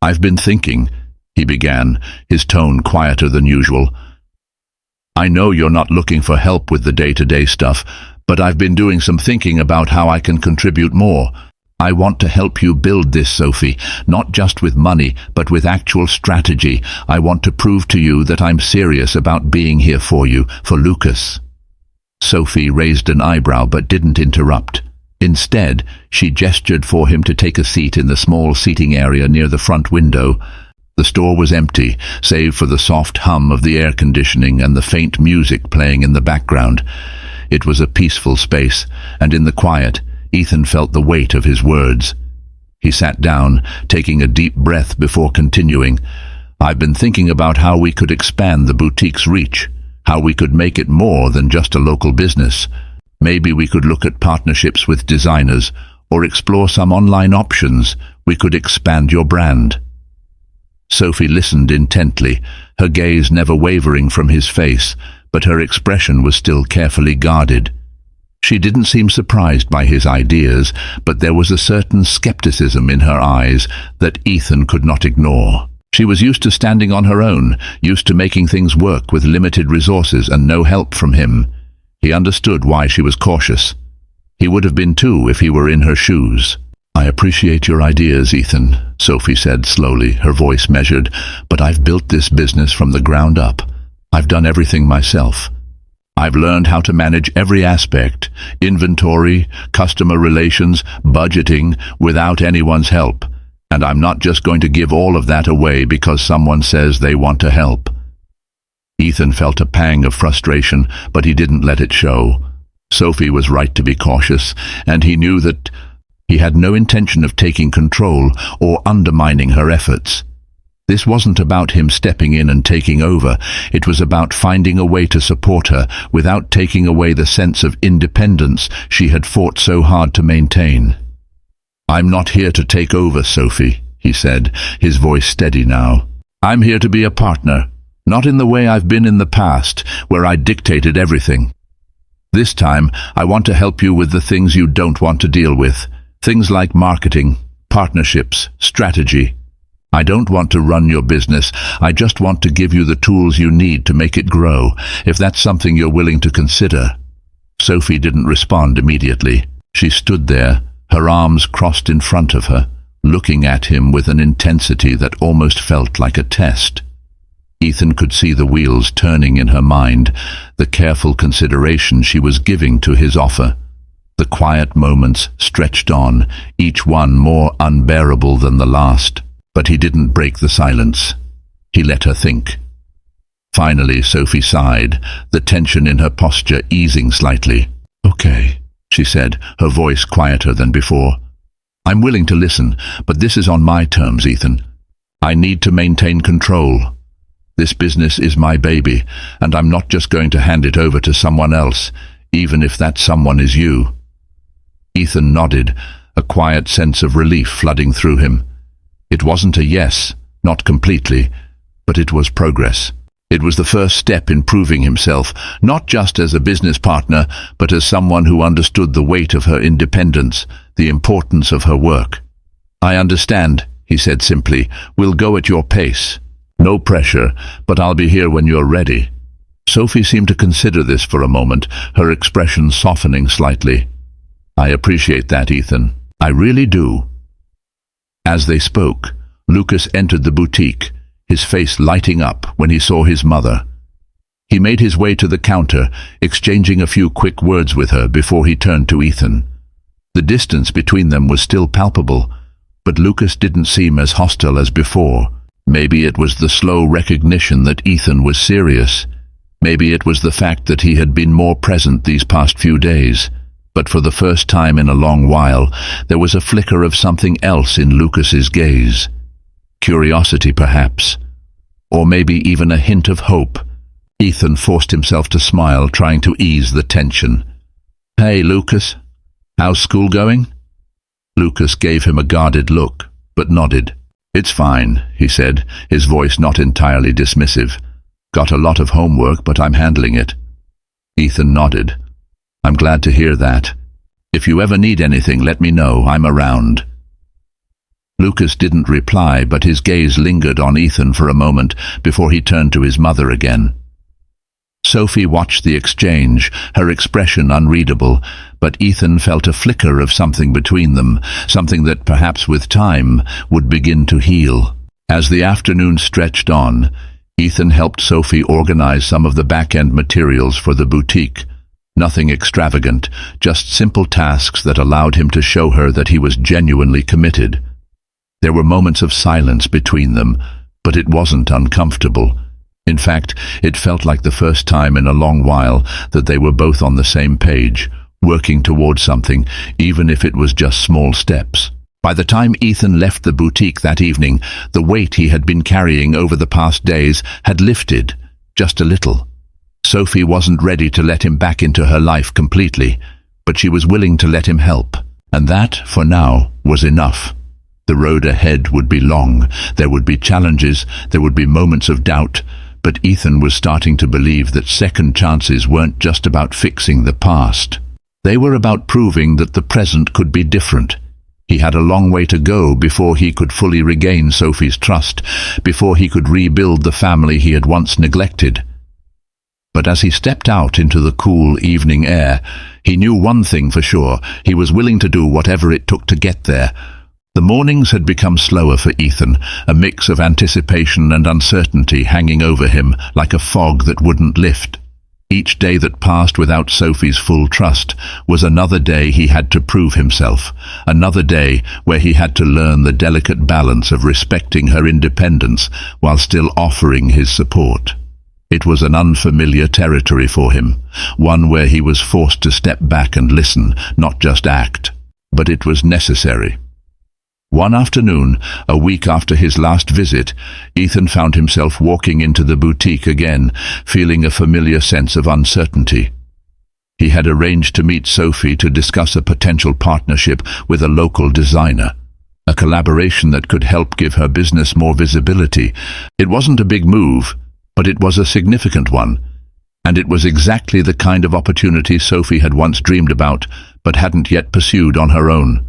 "I've been thinking," he began, his tone quieter than usual. "I know you're not looking for help with the day-to-day stuff, but I've been doing some thinking about how I can contribute more. I want to help you build this, Sophie, not just with money, but with actual strategy. I want to prove to you that I'm serious about being here for you, for Lucas." Sophie raised an eyebrow but didn't interrupt. Instead, she gestured for him to take a seat in the small seating area near the front window. The store was empty, save for the soft hum of the air conditioning and the faint music playing in the background. It was a peaceful space, and in the quiet, Ethan felt the weight of his words. He sat down, taking a deep breath before continuing. "I've been thinking about how we could expand the boutique's reach, how we could make it more than just a local business. Maybe we could look at partnerships with designers, or explore some online options. We could expand your brand." Sophie listened intently, her gaze never wavering from his face, but her expression was still carefully guarded. She didn't seem surprised by his ideas, but there was a certain skepticism in her eyes that Ethan could not ignore. She was used to standing on her own, used to making things work with limited resources and no help from him. He understood why she was cautious. He would have been too if he were in her shoes. "I appreciate your ideas, Ethan," Sophie said slowly, her voice measured, "but I've built this business from the ground up. I've done everything myself. I've learned how to manage every aspect, inventory, customer relations, budgeting, without anyone's help. And I'm not just going to give all of that away because someone says they want to help." Ethan felt a pang of frustration, but he didn't let it show. Sophie was right to be cautious, and he knew that he had no intention of taking control or undermining her efforts. This wasn't about him stepping in and taking over. It was about finding a way to support her without taking away the sense of independence she had fought so hard to maintain. "I'm not here to take over, Sophie," he said, his voice steady now. "I'm here to be a partner, not in the way I've been in the past, where I dictated everything. This time, I want to help you with the things you don't want to deal with. Things like marketing, partnerships, strategy. I don't want to run your business. I just want to give you the tools you need to make it grow, if that's something you're willing to consider." Sophie didn't respond immediately. She stood there, her arms crossed in front of her, looking at him with an intensity that almost felt like a test. Ethan could see the wheels turning in her mind, the careful consideration she was giving to his offer. The quiet moments stretched on, each one more unbearable than the last. But he didn't break the silence. He let her think. Finally, Sophie sighed, the tension in her posture easing slightly. "Okay," she said, her voice quieter than before. "I'm willing to listen, but this is on my terms, Ethan. I need to maintain control. This business is my baby, and I'm not just going to hand it over to someone else, even if that someone is you." Ethan nodded, a quiet sense of relief flooding through him. It wasn't a yes, not completely, but it was progress. It was the first step in proving himself, not just as a business partner, but as someone who understood the weight of her independence, the importance of her work. "I understand," he said simply. "We'll go at your pace. No pressure, but I'll be here when you're ready." Sophie seemed to consider this for a moment, her expression softening slightly. "I appreciate that, Ethan. I really do." As they spoke, Lucas entered the boutique, his face lighting up when he saw his mother. He made his way to the counter, exchanging a few quick words with her before he turned to Ethan. The distance between them was still palpable, but Lucas didn't seem as hostile as before. Maybe it was the slow recognition that Ethan was serious. Maybe it was the fact that he had been more present these past few days. But for the first time in a long while, there was a flicker of something else in Lucas's gaze. Curiosity, perhaps. Or maybe even a hint of hope. Ethan forced himself to smile, trying to ease the tension. "Hey, Lucas. How's school going?" Lucas gave him a guarded look, but nodded. "It's fine," he said, his voice not entirely dismissive. "Got a lot of homework, but I'm handling it." Ethan nodded. "I'm glad to hear that. If you ever need anything, let me know. I'm around." Lucas didn't reply, but his gaze lingered on Ethan for a moment before he turned to his mother again. Sophie watched the exchange, her expression unreadable, but Ethan felt a flicker of something between them, something that perhaps with time would begin to heal. As the afternoon stretched on, Ethan helped Sophie organize some of the back-end materials for the boutique. Nothing extravagant, just simple tasks that allowed him to show her that he was genuinely committed. There were moments of silence between them, but it wasn't uncomfortable. In fact, it felt like the first time in a long while that they were both on the same page, working towards something, even if it was just small steps. By the time Ethan left the boutique that evening, the weight he had been carrying over the past days had lifted, just a little. Sophie wasn't ready to let him back into her life completely, but she was willing to let him help, and that, for now, was enough. The road ahead would be long, there would be challenges, there would be moments of doubt, but Ethan was starting to believe that second chances weren't just about fixing the past. They were about proving that the present could be different. He had a long way to go before he could fully regain Sophie's trust, before he could rebuild the family he had once neglected. But as he stepped out into the cool evening air, he knew one thing for sure: he was willing to do whatever it took to get there. The mornings had become slower for Ethan, a mix of anticipation and uncertainty hanging over him like a fog that wouldn't lift. Each day that passed without Sophie's full trust was another day he had to prove himself, another day where he had to learn the delicate balance of respecting her independence while still offering his support. It was an unfamiliar territory for him, one where he was forced to step back and listen, not just act. But it was necessary. One afternoon, a week after his last visit, Ethan found himself walking into the boutique again, feeling a familiar sense of uncertainty. He had arranged to meet Sophie to discuss a potential partnership with a local designer, a collaboration that could help give her business more visibility. It wasn't a big move, but it was a significant one, and it was exactly the kind of opportunity Sophie had once dreamed about, but hadn't yet pursued on her own.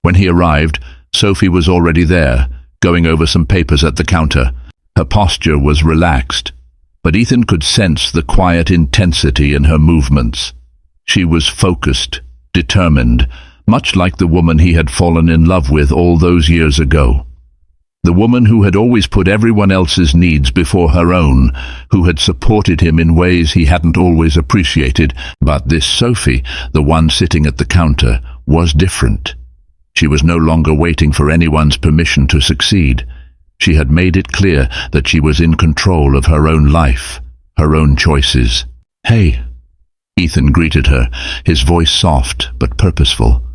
When he arrived, Sophie was already there, going over some papers at the counter. Her posture was relaxed, but Ethan could sense the quiet intensity in her movements. She was focused, determined, much like the woman he had fallen in love with all those years ago. The woman who had always put everyone else's needs before her own, who had supported him in ways he hadn't always appreciated. But this Sophie, the one sitting at the counter, was different. She was no longer waiting for anyone's permission to succeed. She had made it clear that she was in control of her own life, her own choices. "Hey," Ethan greeted her, his voice soft but purposeful.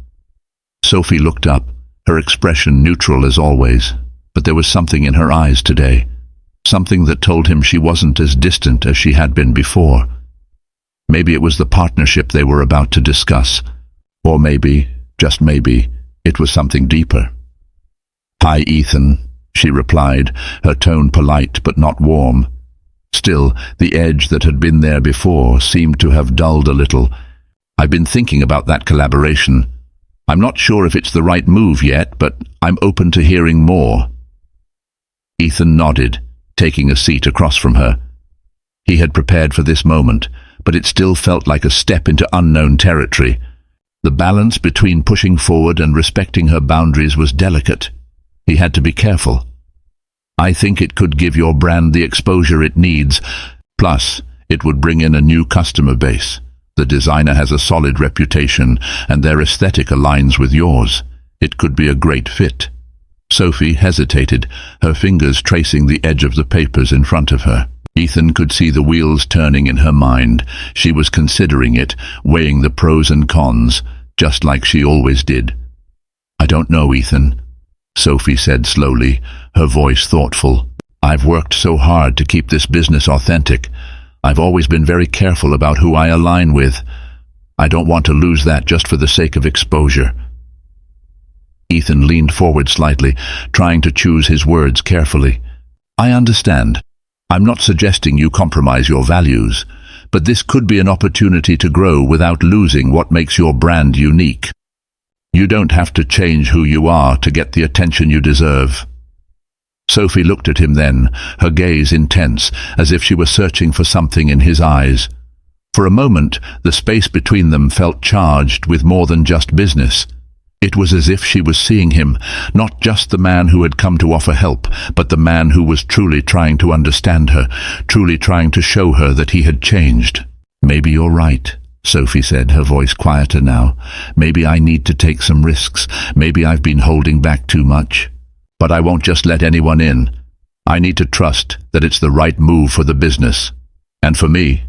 Sophie looked up, her expression neutral as always, but there was something in her eyes today, something that told him she wasn't as distant as she had been before. Maybe it was the partnership they were about to discuss, or maybe, just maybe, it was something deeper. "Hi, Ethan," she replied, her tone polite but not warm. Still, the edge that had been there before seemed to have dulled a little. "I've been thinking about that collaboration. I'm not sure if it's the right move yet, but I'm open to hearing more." Ethan nodded, taking a seat across from her. He had prepared for this moment, but it still felt like a step into unknown territory. The balance between pushing forward and respecting her boundaries was delicate. He had to be careful. "I think it could give your brand the exposure it needs. Plus, it would bring in a new customer base. The designer has a solid reputation, and their aesthetic aligns with yours. It could be a great fit." Sophie hesitated, her fingers tracing the edge of the papers in front of her. Ethan could see the wheels turning in her mind. She was considering it, weighing the pros and cons, just like she always did. "I don't know, Ethan," Sophie said slowly, her voice thoughtful. "I've worked so hard to keep this business authentic. I've always been very careful about who I align with. I don't want to lose that just for the sake of exposure." Ethan leaned forward slightly, trying to choose his words carefully. "I understand. I'm not suggesting you compromise your values, but this could be an opportunity to grow without losing what makes your brand unique. You don't have to change who you are to get the attention you deserve." Sophie looked at him then, her gaze intense, as if she were searching for something in his eyes. For a moment, the space between them felt charged with more than just business. It was as if she was seeing him, not just the man who had come to offer help, but the man who was truly trying to understand her, truly trying to show her that he had changed. "Maybe you're right," Sophie said, her voice quieter now. "Maybe I need to take some risks. Maybe I've been holding back too much. But I won't just let anyone in. I need to trust that it's the right move for the business. And for me."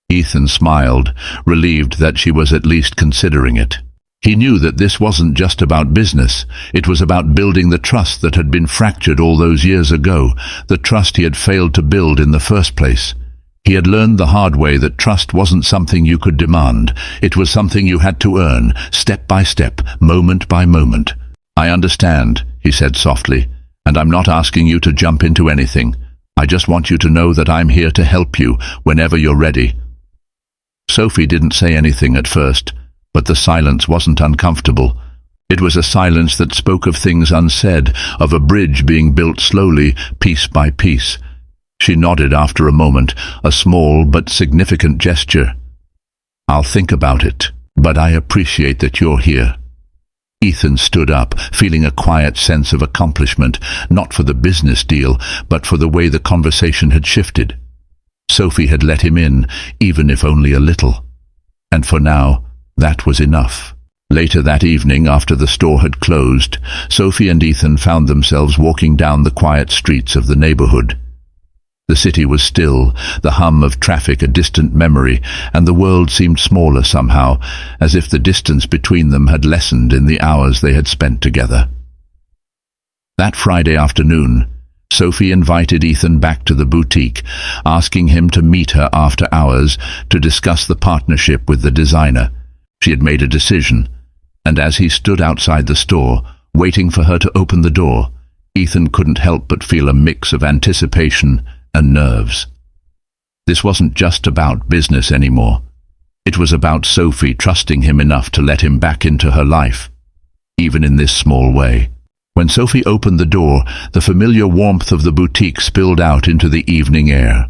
Ethan smiled, relieved that she was at least considering it. He knew that this wasn't just about business. It was about building the trust that had been fractured all those years ago, the trust he had failed to build in the first place. He had learned the hard way that trust wasn't something you could demand. It was something you had to earn, step by step, moment by moment. "I understand," he said softly, "and I'm not asking you to jump into anything. I just want you to know that I'm here to help you whenever you're ready." Sophie didn't say anything at first, but the silence wasn't uncomfortable. It was a silence that spoke of things unsaid, of a bridge being built slowly, piece by piece. She nodded after a moment, a small but significant gesture. "I'll think about it, but I appreciate that you're here." Ethan stood up, feeling a quiet sense of accomplishment, not for the business deal, but for the way the conversation had shifted. Sophie had let him in, even if only a little. And for now, that was enough. Later that evening, after the store had closed, Sophie and Ethan found themselves walking down the quiet streets of the neighborhood. The city was still, the hum of traffic a distant memory, and the world seemed smaller somehow, as if the distance between them had lessened in the hours they had spent together. That Friday afternoon, Sophie invited Ethan back to the boutique, asking him to meet her after hours to discuss the partnership with the designer. She had made a decision, and as he stood outside the store, waiting for her to open the door, Ethan couldn't help but feel a mix of anticipation and nerves. This wasn't just about business anymore. It was about Sophie trusting him enough to let him back into her life, even in this small way. When Sophie opened the door, the familiar warmth of the boutique spilled out into the evening air.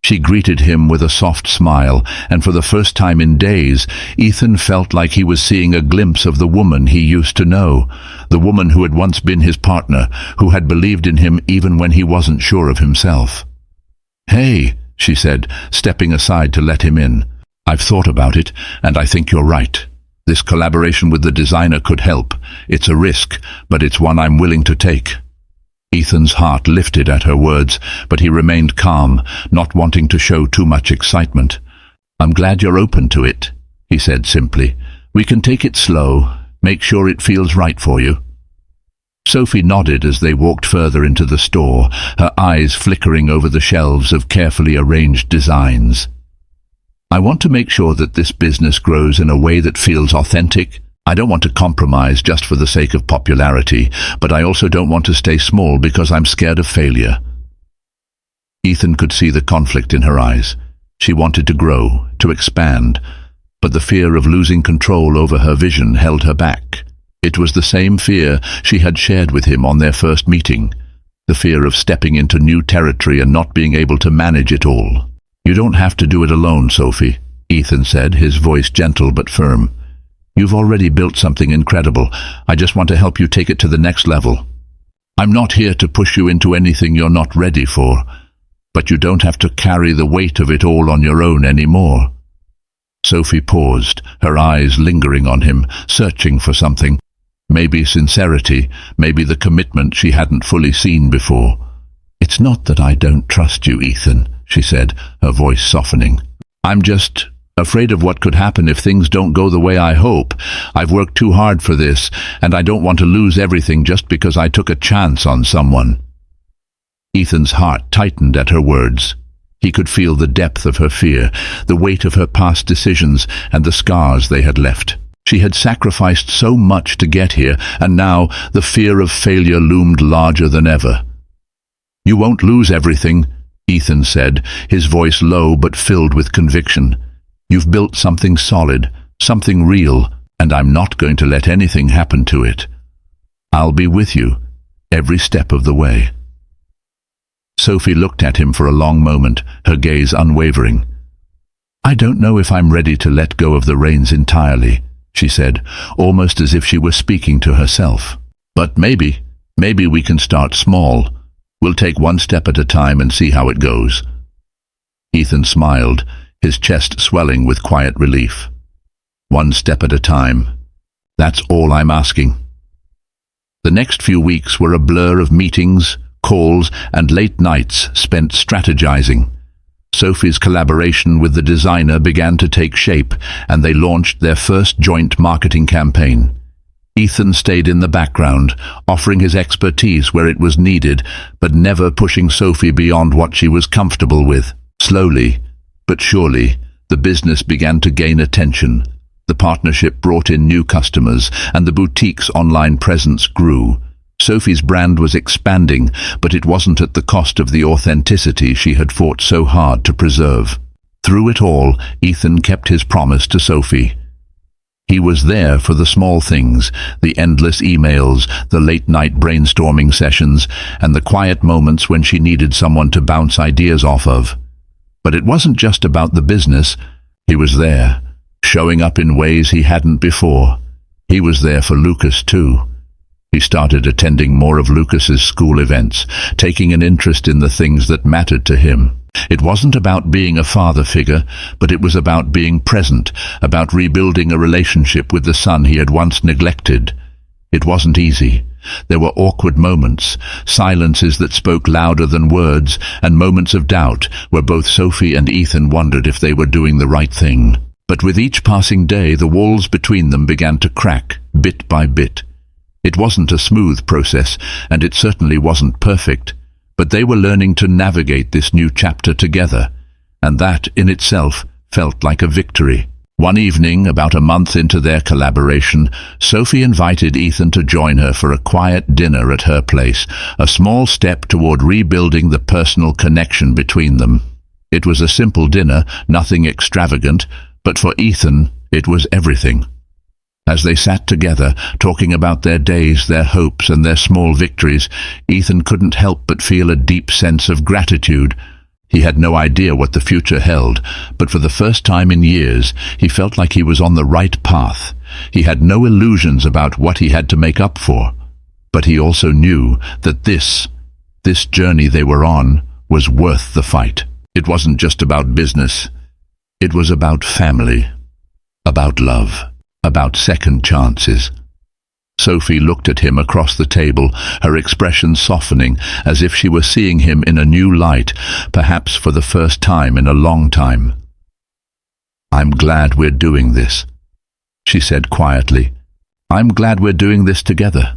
She greeted him with a soft smile, and for the first time in days, Ethan felt like he was seeing a glimpse of the woman he used to know, the woman who had once been his partner, who had believed in him even when he wasn't sure of himself. "Hey," she said, stepping aside to let him in. "I've thought about it, and I think you're right. This collaboration with the designer could help. It's a risk, but it's one I'm willing to take." Ethan's heart lifted at her words, but he remained calm, not wanting to show too much excitement. "I'm glad you're open to it," he said simply. "We can take it slow, make sure it feels right for you." Sophie nodded as they walked further into the store, her eyes flickering over the shelves of carefully arranged designs. "I want to make sure that this business grows in a way that feels authentic. I don't want to compromise just for the sake of popularity, but I also don't want to stay small because I'm scared of failure." Ethan could see the conflict in her eyes. She wanted to grow, to expand, but the fear of losing control over her vision held her back. It was the same fear she had shared with him on their first meeting, the fear of stepping into new territory and not being able to manage it all. "You don't have to do it alone, Sophie," Ethan said, his voice gentle but firm. "You've already built something incredible. I just want to help you take it to the next level. I'm not here to push you into anything you're not ready for, but you don't have to carry the weight of it all on your own anymore." Sophie paused, her eyes lingering on him, searching for something. Maybe sincerity, maybe the commitment she hadn't fully seen before. "It's not that I don't trust you, Ethan," she said, her voice softening. "I'm just afraid of what could happen if things don't go the way I hope. I've worked too hard for this, and I don't want to lose everything just because I took a chance on someone." Ethan's heart tightened at her words. He could feel the depth of her fear, the weight of her past decisions, and the scars they had left. She had sacrificed so much to get here, and now the fear of failure loomed larger than ever. "You won't lose everything," Ethan said, his voice low but filled with conviction. "You've built something solid, something real, and I'm not going to let anything happen to it. I'll be with you every step of the way." Sophie looked at him for a long moment, her gaze unwavering. "I don't know if I'm ready to let go of the reins entirely," she said, almost as if she were speaking to herself. "But maybe we can start small. We'll take one step at a time and see how it goes." Ethan smiled, his chest swelling with quiet relief. "One step at a time. That's all I'm asking." The next few weeks were a blur of meetings, calls, and late nights spent strategizing. Sophie's collaboration with the designer began to take shape, and they launched their first joint marketing campaign. Ethan stayed in the background, offering his expertise where it was needed, but never pushing Sophie beyond what she was comfortable with. Slowly, but surely, the business began to gain attention. The partnership brought in new customers, and the boutique's online presence grew. Sophie's brand was expanding, but it wasn't at the cost of the authenticity she had fought so hard to preserve. Through it all, Ethan kept his promise to Sophie. He was there for the small things, the endless emails, the late-night brainstorming sessions, and the quiet moments when she needed someone to bounce ideas off of. But it wasn't just about the business. He was there, showing up in ways he hadn't before. He was there for Lucas too. He started attending more of Lucas's school events, taking an interest in the things that mattered to him. It wasn't about being a father figure, but it was about being present, about rebuilding a relationship with the son he had once neglected. It wasn't easy. There were awkward moments, silences that spoke louder than words, and moments of doubt where both Sophie and Ethan wondered if they were doing the right thing. But with each passing day, the walls between them began to crack, bit by bit. It wasn't a smooth process, and it certainly wasn't perfect, but they were learning to navigate this new chapter together, and that in itself felt like a victory. One evening, about a month into their collaboration, Sophie invited Ethan to join her for a quiet dinner at her place, a small step toward rebuilding the personal connection between them. It was a simple dinner, nothing extravagant, but for Ethan, it was everything. As they sat together, talking about their days, their hopes, and their small victories, Ethan couldn't help but feel a deep sense of gratitude. He had no idea what the future held, but for the first time in years, he felt like he was on the right path. He had no illusions about what he had to make up for. But he also knew that this journey they were on was worth the fight. It wasn't just about business. It was about family, about love, about second chances. Sophie looked at him across the table, her expression softening, as if she were seeing him in a new light, perhaps for the first time in a long time. "I'm glad we're doing this," she said quietly. "I'm glad we're doing this together."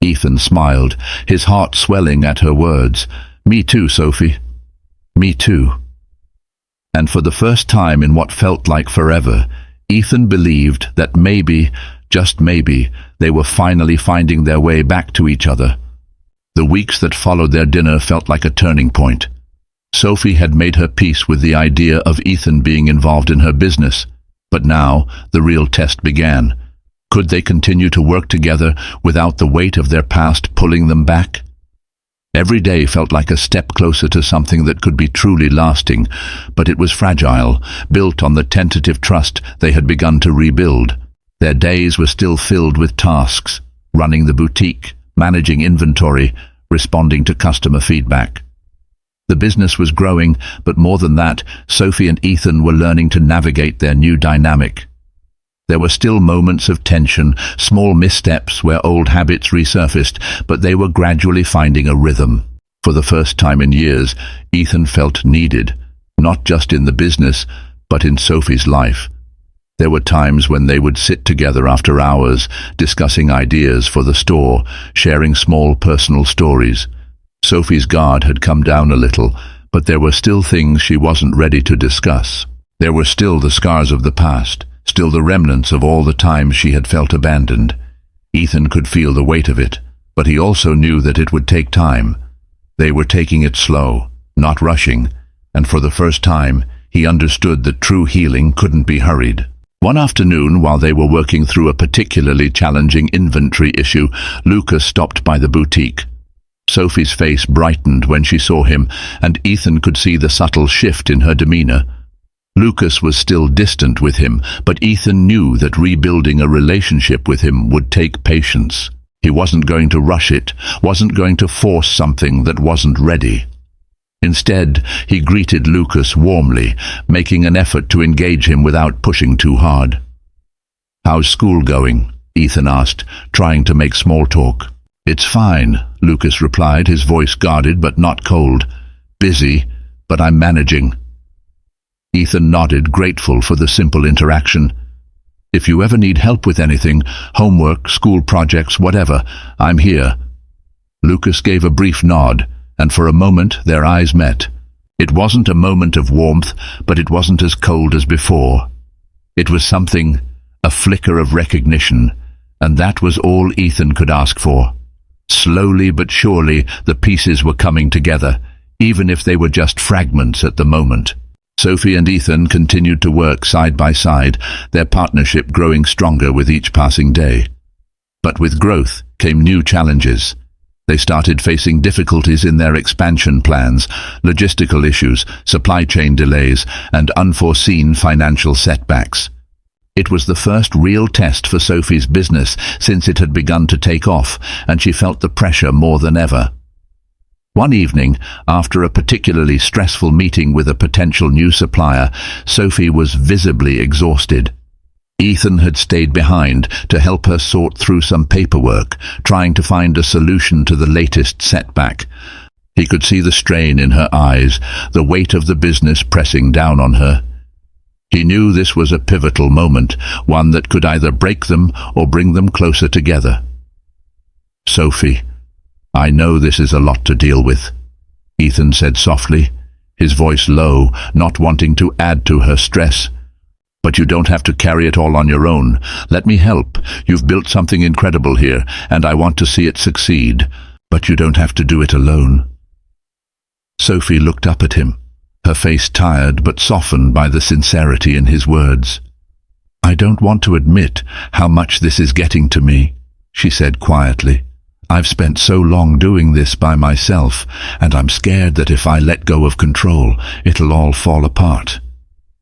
Ethan smiled, his heart swelling at her words. "Me too, Sophie. Me too." And for the first time in what felt like forever, Ethan believed that maybe, just maybe, they were finally finding their way back to each other. The weeks that followed their dinner felt like a turning point. Sophie had made her peace with the idea of Ethan being involved in her business, but now the real test began. Could they continue to work together without the weight of their past pulling them back? Every day felt like a step closer to something that could be truly lasting, but it was fragile, built on the tentative trust they had begun to rebuild. Their days were still filled with tasks, running the boutique, managing inventory, responding to customer feedback. The business was growing, but more than that, Sophie and Ethan were learning to navigate their new dynamic. There were still moments of tension, small missteps where old habits resurfaced, but they were gradually finding a rhythm. For the first time in years, Ethan felt needed, not just in the business, but in Sophie's life. There were times when they would sit together after hours, discussing ideas for the store, sharing small personal stories. Sophie's guard had come down a little, but there were still things she wasn't ready to discuss. There were still the scars of the past, still the remnants of all the times she had felt abandoned. Ethan could feel the weight of it, but he also knew that it would take time. They were taking it slow, not rushing, and for the first time, he understood that true healing couldn't be hurried. One afternoon, while they were working through a particularly challenging inventory issue, Lucas stopped by the boutique. Sophie's face brightened when she saw him, and Ethan could see the subtle shift in her demeanor. Lucas was still distant with him, but Ethan knew that rebuilding a relationship with him would take patience. He wasn't going to rush it, wasn't going to force something that wasn't ready. Instead, he greeted Lucas warmly, making an effort to engage him without pushing too hard. "How's school going?" Ethan asked, trying to make small talk. "It's fine," Lucas replied, his voice guarded but not cold. "Busy, but I'm managing." Ethan nodded, grateful for the simple interaction. "If you ever need help with anything, homework, school projects, whatever, I'm here." Lucas gave a brief nod, and for a moment their eyes met. It wasn't a moment of warmth, but it wasn't as cold as before. It was something, a flicker of recognition, and that was all Ethan could ask for. Slowly but surely, the pieces were coming together, even if they were just fragments at the moment. Sophie and Ethan continued to work side by side, their partnership growing stronger with each passing day. But with growth came new challenges. They started facing difficulties in their expansion plans, logistical issues, supply chain delays, and unforeseen financial setbacks. It was the first real test for Sophie's business since it had begun to take off, and she felt the pressure more than ever. One evening, after a particularly stressful meeting with a potential new supplier, Sophie was visibly exhausted. Ethan had stayed behind to help her sort through some paperwork, trying to find a solution to the latest setback. He could see the strain in her eyes, the weight of the business pressing down on her. He knew this was a pivotal moment, one that could either break them or bring them closer together. "Sophie, I know this is a lot to deal with," Ethan said softly, his voice low, not wanting to add to her stress. "But you don't have to carry it all on your own. Let me help. You've built something incredible here, and I want to see it succeed. But you don't have to do it alone." Sophie looked up at him, her face tired but softened by the sincerity in his words. "I don't want to admit how much this is getting to me," she said quietly. "I've spent so long doing this by myself, and I'm scared that if I let go of control, it'll all fall apart."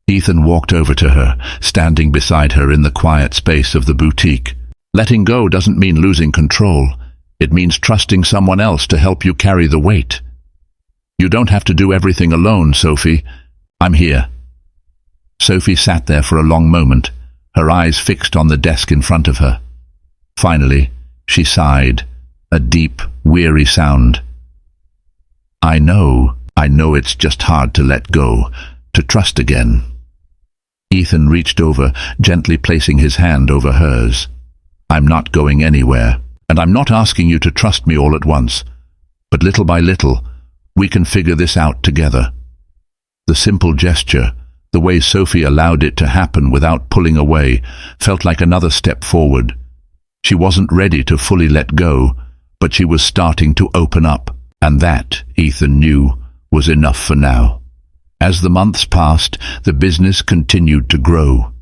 Ethan walked over to her, standing beside her in the quiet space of the boutique. "Letting go doesn't mean losing control. It means trusting someone else to help you carry the weight. You don't have to do everything alone, Sophie. I'm here." Sophie sat there for a long moment, her eyes fixed on the desk in front of her. Finally, she sighed, a deep, weary sound. I know it's just hard to let go, to trust again." Ethan reached over, gently placing his hand over hers. "I'm not going anywhere, and I'm not asking you to trust me all at once. But little by little, we can figure this out together." The simple gesture, the way Sophie allowed it to happen without pulling away, felt like another step forward. She wasn't ready to fully let go, but she was starting to open up, and that, Ethan knew, was enough for now. As the months passed, the business continued to grow.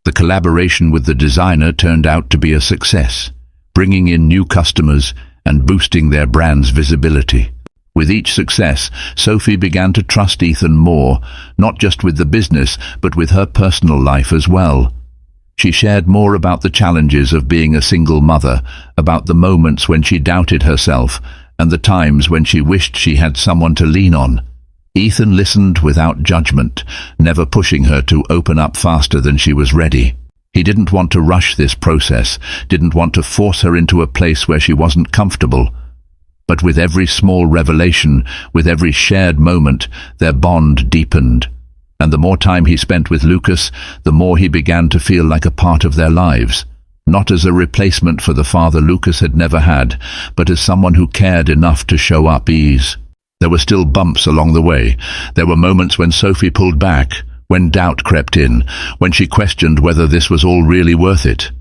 The collaboration with the designer turned out to be a success, bringing in new customers and boosting their brand's visibility. With each success, Sophie began to trust Ethan more, not just with the business, but with her personal life as well. She shared more about the challenges of being a single mother, about the moments when she doubted herself, and the times when she wished she had someone to lean on. Ethan listened without judgment, never pushing her to open up faster than she was ready. He didn't want to rush this process, didn't want to force her into a place where she wasn't comfortable. But with every small revelation, with every shared moment, their bond deepened. And the more time he spent with Lucas, the more he began to feel like a part of their lives. Not as a replacement for the father Lucas had never had, but as someone who cared enough to show up ease. There were still bumps along the way. There were moments when Sophie pulled back, when doubt crept in, when she questioned whether this was all really worth it.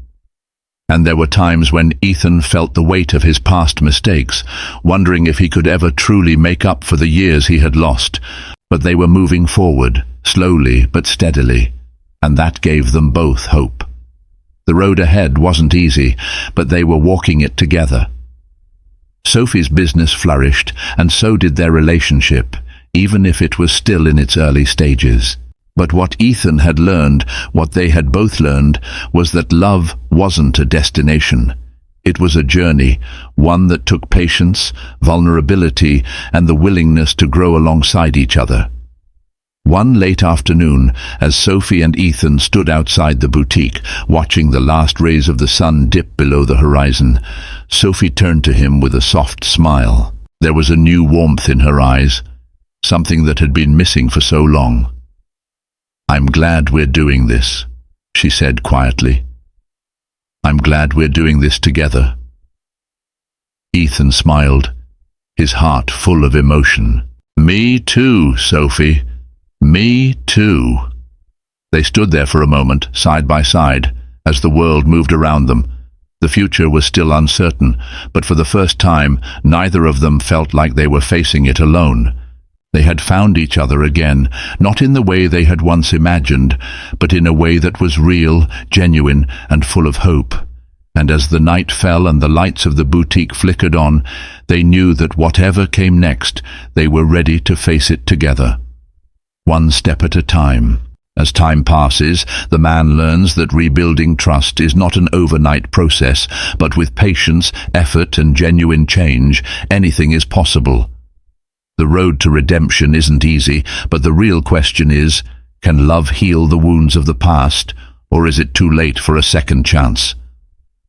And there were times when Ethan felt the weight of his past mistakes, wondering if he could ever truly make up for the years he had lost. But they were moving forward, slowly but steadily, and that gave them both hope. The road ahead wasn't easy, but they were walking it together. Sophie's business flourished, and so did their relationship, even if it was still in its early stages. But what Ethan had learned, what they had both learned, was that love wasn't a destination. It was a journey, one that took patience, vulnerability, and the willingness to grow alongside each other. One late afternoon, as Sophie and Ethan stood outside the boutique, watching the last rays of the sun dip below the horizon, Sophie turned to him with a soft smile. There was a new warmth in her eyes, something that had been missing for so long. "I'm glad we're doing this," she said quietly. "I'm glad we're doing this together." Ethan smiled, his heart full of emotion. "Me too, Sophie. Me too." They stood there for a moment, side by side, as the world moved around them. The future was still uncertain, but for the first time, neither of them felt like they were facing it alone. They had found each other again, not in the way they had once imagined, but in a way that was real, genuine, and full of hope. And as the night fell and the lights of the boutique flickered on, they knew that whatever came next, they were ready to face it together. One step at a time. As time passes, the man learns that rebuilding trust is not an overnight process, but with patience, effort, and genuine change, anything is possible. The road to redemption isn't easy, but the real question is, can love heal the wounds of the past, or is it too late for a second chance?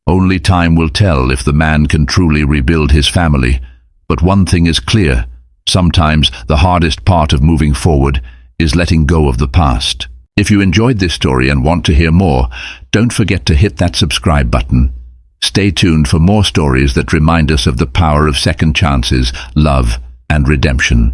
Only time will tell if the man can truly rebuild his family. But one thing is clear, sometimes the hardest part of moving forward is letting go of the past. If you enjoyed this story and want to hear more, don't forget to hit that subscribe button. Stay tuned for more stories that remind us of the power of second chances, love, and redemption.